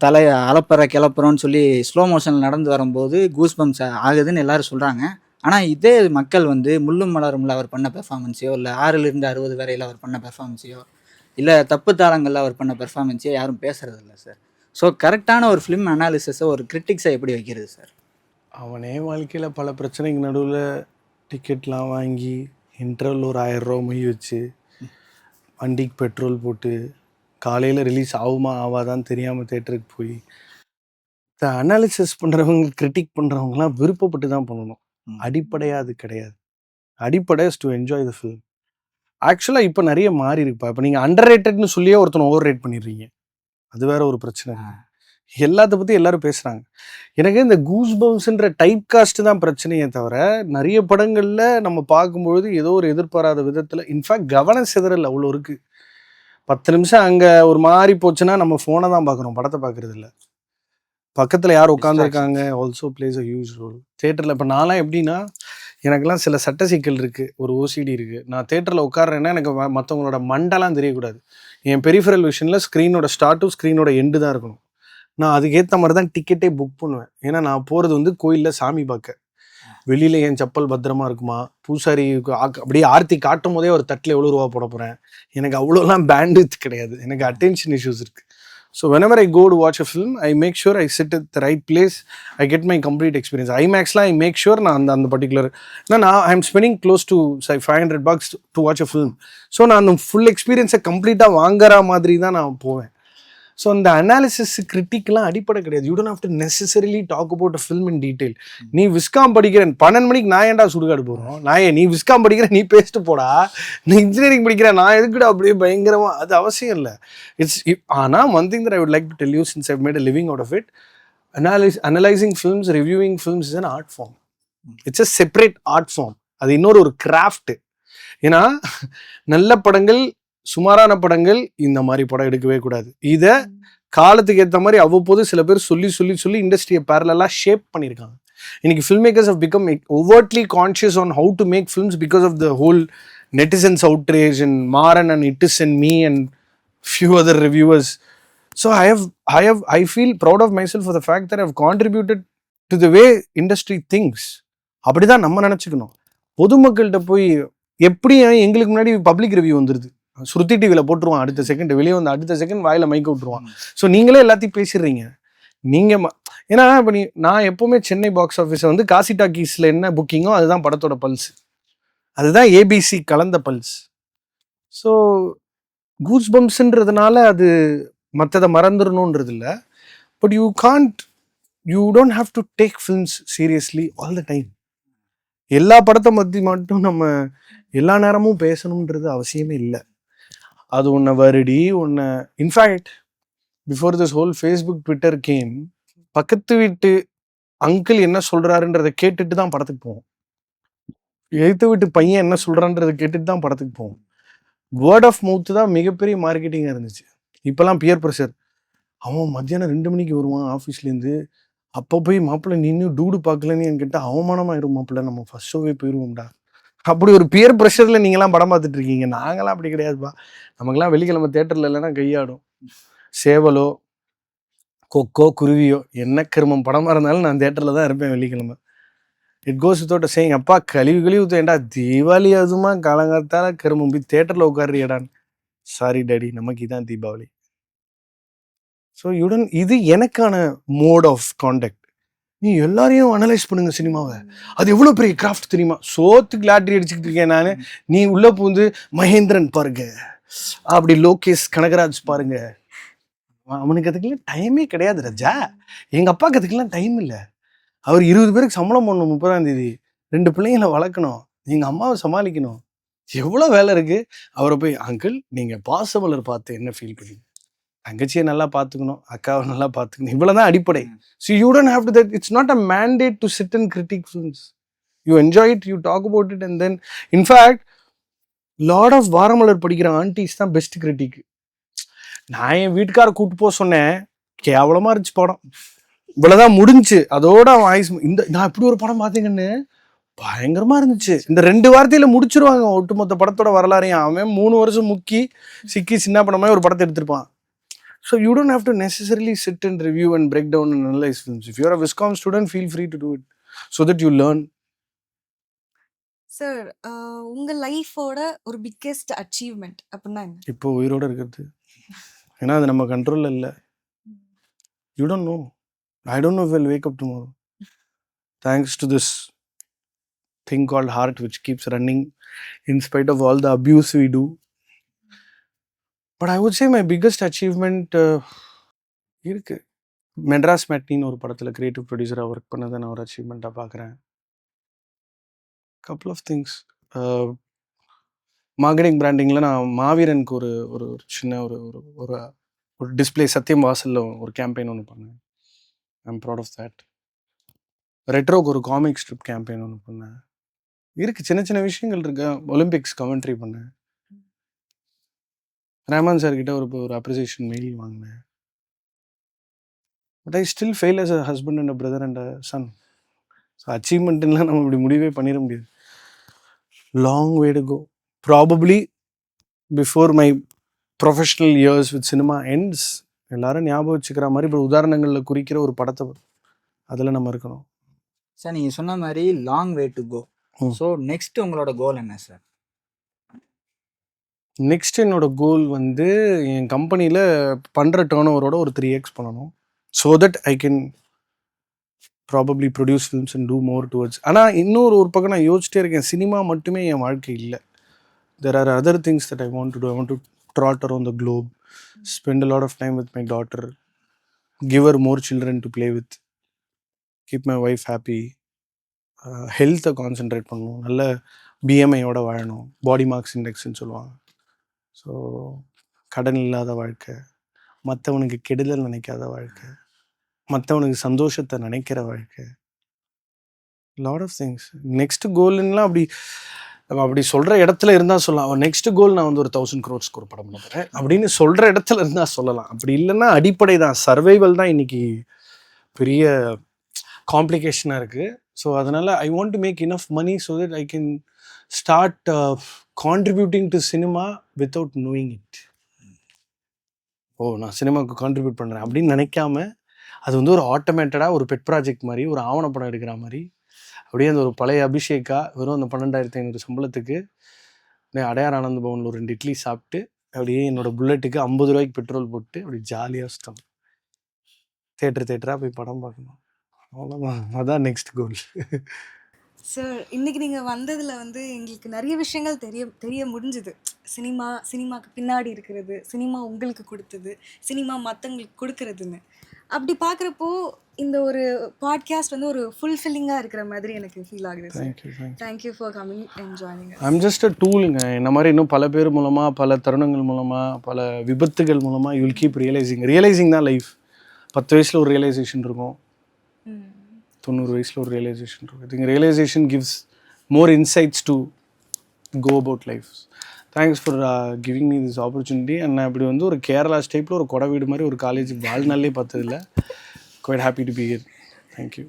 தலை அலப்பற கிளப்புறோன்னு சொல்லி ஸ்லோ மோஷனில் நடந்து வரும்போது கூஸ் பம்ப்ஸ் ஆகுதுன்னு எல்லோரும் சொல்கிறாங்க. ஆனால் இதே மக்கள் வந்து முள்ளும் மலரும்ல அவர் பண்ண பெர்ஃபார்மன்ஸையோ இல்லை 6 to 60 வரையில் அவர் பண்ண பெர்ஃபார்மன்ஸையோ இல்லை தப்பு தாளங்களில் அவர் பண்ண பெர்ஃபார்மன்ஸே யாரும் பேசுறதில்ல சார். ஸோ கரெக்டான ஒரு ஃபிலிம் அனாலிசிஸை ஒரு கிரிட்டிக்ஸை எப்படி வைக்கிறது சார்? அவனே வாழ்க்கையில் பல பிரச்சனைக்கு நடுவில் டிக்கெட்லாம் வாங்கி இன்டர்வல் ஒரு 1000 ரூபா மொய் வச்சு வண்டிக்கு பெட்ரோல் போட்டு காலையில் ரிலீஸ் ஆகுமா ஆவாதான்னு தெரியாமல் தேட்டருக்கு போய் அனாலிசிஸ் பண்ணுறவங்க கிரிட்டிக் பண்ணுறவங்களாம் விருப்பப்பட்டு தான் பண்ணணும். அடிப்படையாக அது கிடையாது. அடிப்படை டு என்ஜாய் த ஃபிலிம். ஆக்சுவலாக இப்போ நிறைய மாறி இருக்குப்பா. இப்போ நீங்கள் அண்டர் ரேட்டட்னு சொல்லியே ஒருத்தனை ஓவர் ரேட் பண்ணிடுறீங்க. அது வேற ஒரு பிரச்சனை. எல்லாத்த பற்றி எல்லாரும் பேசுகிறாங்க. எனக்கு இந்த கூஸ் பம்ப்ஸ்ன்ற டைப் காஸ்ட் தான் பிரச்சனையே தவிர நிறைய படங்களில் நம்ம பார்க்கும்பொழுது ஏதோ ஒரு எதிர்பாராத விதத்தில் இன்ஃபேக்ட் கவன சிதறல் அவ்வளோ இருக்குது. 10 நிமிஷம் அங்கே ஒரு மாதிரி போச்சுன்னா நம்ம ஃபோனை தான் பார்க்குறோம், படத்தை பார்க்குறது இல்லை. பக்கத்தில் யார் உட்காந்துருக்காங்க also plays a huge role. தேட்டரில் இப்போ நான்லாம் எப்படின்னா எனக்கெல்லாம் சில சட்ட சிக்கல் இருக்குது, ஒரு ஓசிடி இருக்குது. நான் தேட்டரில் உட்காடுறேன்னா எனக்கு மற்றவங்களோட மண்டெல்லாம் தெரியக்கூடாது. என் பெரிஃபரல் விஷனில் ஸ்க்ரீனோட ஸ்டார்ட்டும் ஸ்க்ரீனோட எண்டு தான் இருக்கணும். நான் அதுக்கேற்ற மாதிரி தான் டிக்கெட்டே புக் பண்ணுவேன். ஏன்னா நான் போகிறது வந்து கோயிலில் சாமி பார்க்க. வெளியில் என் செப்பல் பத்திரமா இருக்குமா, பூசாரி அப்படியே ஆர்த்தி காட்டும் போதே ஒரு தட்டில் எவ்வளோ ரூபா போட போகிறேன், எனக்கு அவ்வளோலாம் பேண்ட்வித் கிடையாது. எனக்கு அட்டென்ஷன் இஷ்யூஸ் இருக்குது. So whenever I go to watch a film, I make sure I sit at the right place, I get my complete experience. IMAXலாம் I make sure நான் அந்த பர்டிகுலர் நான் I'm spending close to say $500 to watch a film. So நான் அந்த ஃபுல் எக்ஸ்பீரியன்ஸை கம்ப்ளீட்டாக வாங்குற மாதிரி தான் நான் போவேன். ஸோ அந்த அனாலிசிஸ் கிரிட்டிக்லாம் அடிப்படை கிடையாது. You don't have to necessarily talk about a film in detail. நீ விஸ்காம் படிக்கிறேன் 12 மணிக்கு நான் ஏன்டா சுடுகாடு போகிறோம்? நீ விஸ்காம் படிக்கிற நீ பேசிட்டு போடா. நீ இன்ஜினியரிங் படிக்கிறேன் நான் எதுக்குடா அப்படியே பயங்கரமாக, அது அவசியம் இல்லை. ஆனால் one thing that I would like to tell you since I've made a living out of it, analysing films, reviewing films is an art form. It's a separate art form. அது இன்னொரு கிராஃப்ட். ஏன்னா நல்ல படங்கள், சுமாரான படங்கள், இந்த மாதிரி படம் எடுக்கவே கூடாது. இதை காலத்துக்கு ஏற்ற மாதிரி அவ்வப்போது சில பேர் சொல்லி சொல்லி சொல்லி இண்டஸ்ட்ரியை பேரலாக ஷேப் பண்ணியிருக்காங்க. இன்னைக்கு filmmakers have become overtly conscious on how to make films because of the whole netizens outrage and Maran and it is and me and few other reviewers. So I feel proud of myself for the fact that I've contributed to the way industry thinks. அப்படிதான் நம்ம நினச்சிக்கணும். பொதுமக்கள்கிட்ட போய் எப்படி எங்களுக்கு முன்னாடி பப்ளிக் ரிவ்யூ வந்துடுது, ஸ்ருதி டிவியில் போட்டுருவான், அடுத்த செகண்ட் வெளியே வந்து அடுத்த செகண்ட் வாயில மைக்க விட்டுருவான். ஸோ நீங்களே எல்லாத்தையும் பேசிடுறீங்க. நீங்கள் ஏன்னா இப்போ நான் எப்போவுமே சென்னை பாக்ஸ் ஆஃபீஸை வந்து காசி டாக்கீஸில் என்ன புக்கிங்கோ அதுதான் படத்தோட பல்ஸ், அதுதான் ஏபிசி கலந்த பல்ஸ். ஸோ கூஸ் பம்ப்ஸ்ன்றதுனால அது மற்றதை மறந்துடணுன்றது இல்லை. But you don't have to take films seriously all the time. எல்லா படத்தை பற்றி மட்டும் நம்ம எல்லா நேரமும் பேசணுன்றது அவசியமே இல்லை. அது ஒன்று வருடி ஒன்று. In fact before this whole Facebook Twitter game, பக்கத்து வீட்டு அங்கிள் என்ன சொல்கிறாருன்றதை கேட்டுட்டு தான் படத்துக்கு போவோம். எழுத்து வீட்டு பையன் என்ன சொல்கிறான்றதை கேட்டுட்டு தான் படத்துக்கு போவோம். வேர்ட் ஆஃப் மவுத் தான் மிகப்பெரிய மார்க்கெட்டிங்காக இருந்துச்சு. இப்போல்லாம் பியர் ப்ரெஷர். அவன் மத்தியானம் 2 மணிக்கு வருவான் ஆஃபீஸ்லேருந்து, அப்போ போய் மாப்பிள்ளை நின்று டூடு பார்க்கலன்னு என்கிட்ட அவமானமாயிரும் மாப்பிள்ளை, நம்ம ஃபர்ஸ்ட் ஷோவே போயிடுவோம்டா. அப்படி ஒரு பியர் ப்ரெஷரில் நீங்களாம் படம் பார்த்துட்டு இருக்கீங்க. நாங்களாம் அப்படி கிடையாதுப்பா. நமக்குலாம் வெள்ளிக்கிழமை தேட்டரில் இல்லைன்னா கையாடும். சேவலோ கொக்கோ குருவியோ என்ன கருமம் படமாக இருந்தாலும் நான் தேட்டரில் தான் இருப்பேன் வெள்ளிக்கிழமை. It goes without saying. அப்பா கழிவு ஊற்றேன்டா, தீபாவளி அதுமா காலங்காலத்தால் கருமம் போய் தேட்டரில் உட்காருறியடான்னு. சாரி டாடி, நமக்கு இதான் தீபாவளி. ஸோ இது எனக்கான மோட் ஆஃப் கான்டாக்ட். நீ எல்லாரையும் அனலைஸ் பண்ணுங்க சினிமாவை, அது எவ்வளோ பெரிய கிராஃப்ட் தெரியுமா? சோத்துக்கு லாட்ரி அடிச்சுக்கிட்டு இருக்கேன் நான். நீ உள்ள பூந்து மகேந்திரன் பாருங்க, அப்படி லோகேஷ் கனகராஜ் பாருங்க. அவனுக்கு அதுக்கெல்லாம் டைமே கிடையாது ராஜா. எங்கள் அப்பாவுக்கு அதுக்கெல்லாம் டைம் இல்லை. அவர் 20 பேருக்கு சம்பளம் போடணும், 30ஆம் தேதி 2 பிள்ளைங்களை வளர்க்கணும், எங்கள் அம்மாவை சமாளிக்கணும், எவ்வளோ வேலை இருக்குது. அவரை போய் அங்கிள் நீங்கள் பாசமலர் பார்த்து என்ன ஃபீல் பண்ணீங்க, தங்கச்சியை நல்லா பார்த்துக்கணும், அக்காவை நல்லா பார்த்துக்கணும், இவ்வளோதான் அடிப்படை. So you don't have to that. It's not a mandate to sit and critic films. You enjoy it, you talk about it, and then in fact lot of Varamalar படிக்கிற ஆண்டிஸ் தான் பெஸ்ட் கிரிட்டிக். நான் என் வீட்டுக்கார கூப்பிட்டு போக சொன்னேன், கேவலமாக இருந்துச்சு படம், இவ்வளோதான் முடிஞ்சு. அதோட வாய்ஸ் நான் இப்படி ஒரு படம் பார்த்தீங்கன்னு பயங்கரமாக இருந்துச்சு. இந்த 2 வாரத்தையில் முடிச்சிருவாங்க ஒட்டுமொத்த படத்தோட வரலாறையும். அவன் 3 வருஷம் முக்கி சிக்கி சின்ன படமாக ஒரு படத்தை எடுத்திருப்பான். So you don't have to necessarily sit and review and break down and analyze films. If you're a Viscom student, feel free to do it so that you learn. Sir, உங்க லைஃபோட ஒரு பிக்கெஸ்ட் அச்சீவ்மெண்ட் அப்படின்னா என்ன? இப்போ உயிரோட இருக்கிறது. ஏன்னா அது நம்ம கண்ட்ரோல்ல இல்ல. You don't know. I don't know if I will wake up tomorrow. Thanks to this thing called heart which keeps running in spite of all the abuse we do. But I would say my biggest achievement இருக்கு. மெட்ராஸ் மேட்னின்னு ஒரு படத்தில் கிரியேட்டிவ் ப்ரொடியூசராக ஒர்க் பண்ணதை நான் ஒரு அச்சீவ்மெண்ட்டாக பார்க்குறேன். Couple of things. மார்க்கெட்டிங் பிராண்டிங்கில் நான் மாவீரனுக்கு ஒரு ஒரு ஒரு சின்ன ஒரு ஒரு ஒரு ஒரு டிஸ்பிளே சத்தியம் வாசலில் ஒரு கேம்பெயின் ஒன்று பண்ணேன். I'm proud of that. ரெட்ரோக்கு ஒரு காமிக் ஸ்ட்ரிப் கேம்பெயின் ஒன்று பண்ணேன். இருக்குது, சின்ன சின்ன விஷயங்கள் இருக்கு. ஒலிம்பிக்ஸ் கமெண்ட்ரி பண்ணேன். ரஹ்மான் சார்கிட்ட ஒரு அப்ரிசியேஷன் மெயில் வாங்கினேன். But I still fail as a husband and a brother and a son. So அச்சீவ்மெண்ட்லாம் நம்ம இப்படி முடிவே பண்ணிட முடியாது. Long way to go. Probably before my professional years with cinema ends எல்லாரும் ஞாபகம் வச்சுக்கிற மாதிரி இப்போ உதாரணங்களில் குறிக்கிற ஒரு படத்தை அதில் நம்ம இருக்கணும். சார் நீங்கள் சொன்ன மாதிரி long way to go. So next உங்களோட கோல் என்ன சார்? நெக்ஸ்ட் என்னோட கோல் வந்து என் கம்பெனியில் பண்ணுற டேர்ன் ஓவரோட ஒரு 3x பண்ணணும். So that I can probably produce films and do more towards. ஆனால் இன்னொரு பக்கம் நான் யோசிச்சிட்டே இருக்கேன், சினிமா மட்டுமே என் வாழ்க்கை இல்லை. There are other things that I want to do. I want to trot around the globe, spend a lot of time with my daughter, give her more children to play with, keep my wife happy, ஹெல்த்தை கான்சென்ட்ரேட் பண்ணணும், நல்ல பிஎம்ஐயோட வாழணும், பாடி மார்க்ஸ் இண்டெக்ஸ்ன்னு சொல்லுவாங்க. ஸோ கடன் இல்லாத வாழ்க்கை, மற்றவனுக்கு கெடுதல் நினைக்காத வாழ்க்கை, மற்றவனுக்கு சந்தோஷத்தை நினைக்கிற வாழ்க்கை, லாட் ஆஃப் திங்ஸ். நெக்ஸ்ட் கோல்லாம் அப்படி சொல்கிற இடத்துல இருந்தால் சொல்லலாம். நெக்ஸ்ட் கோல் நான் வந்து ஒரு 1000 crores ஒரு படம் பண்ண போகிறேன் அப்படின்னு சொல்கிற இடத்துல இருந்தால் சொல்லலாம். அப்படி இல்லைன்னா அடிப்படை தான், சர்வைவல் தான் இன்றைக்கி பெரிய காம்ப்ளிகேஷனாக இருக்குது. ஸோ அதனால் I want to make enough money so that I can start contributing to cinema without knowing it. நான் சினிமாவுக்கு கான்ட்ரிபியூட் பண்ணுறேன் அப்படின்னு நினைக்காம, அது வந்து ஒரு ஆட்டோமேட்டடாக ஒரு பெட் ப்ராஜெக்ட் மாதிரி, ஒரு ஆவணப்படம் எடுக்கிற மாதிரி, அப்படியே அந்த ஒரு பழைய அபிஷேக்கா வெறும் அந்த 12,500 சம்பளத்துக்கு அடையார் ஆனந்த் பவனில் ஒரு 2 இட்லி சாப்பிட்டு அப்படியே என்னோடய புல்லட்டுக்கு 50 ரூபாய்க்கு பெட்ரோல் போட்டு அப்படி ஜாலியாக சுத்தம் தேட்டராக போய் படம் பார்க்கணும். அவ்வளோதான், அதான் நெக்ஸ்ட் கோல். சார், இன்னைக்கு நீங்கள் வந்ததில் வந்து எங்களுக்கு நிறைய விஷயங்கள் தெரிய முடிஞ்சுது. சினிமாக்கு பின்னாடி இருக்கிறது, சினிமா உங்களுக்கு கொடுத்தது, சினிமா மற்றவங்களுக்கு கொடுக்கறதுன்னு. அப்படி பார்க்குறப்போ இந்த ஒரு பாட்காஸ்ட் வந்து ஒரு ஃபுல்ஃபில்லிங்காக இருக்கிற மாதிரி எனக்கு ஃபீல் ஆகுது sir. Thank you for coming and joining. I'm just a டூலுங்க. இந்த மாதிரி இன்னும் பல பேர் மூலமாக, பல தருணங்கள் மூலமாக, பல விபத்துகள் மூலமாக யூ வில் கீப் ரியலைசிங் தான் லைஃப். 10 வயசில் ஒரு ரியலைசேஷன் இருக்கும், 90 வயசில் ஒரு ரியலைசேஷன் இருக்கும். I think realisation gives more insights to go about life. Thanks for giving me this opportunity. And நான் இப்படி வந்து ஒரு கேரளா ஸ்டைப்பில் ஒரு கொடை வீடு மாதிரி ஒரு காலேஜ் வாழ்நாளே பார்த்ததில்ல. Quite happy to be here. Thank you.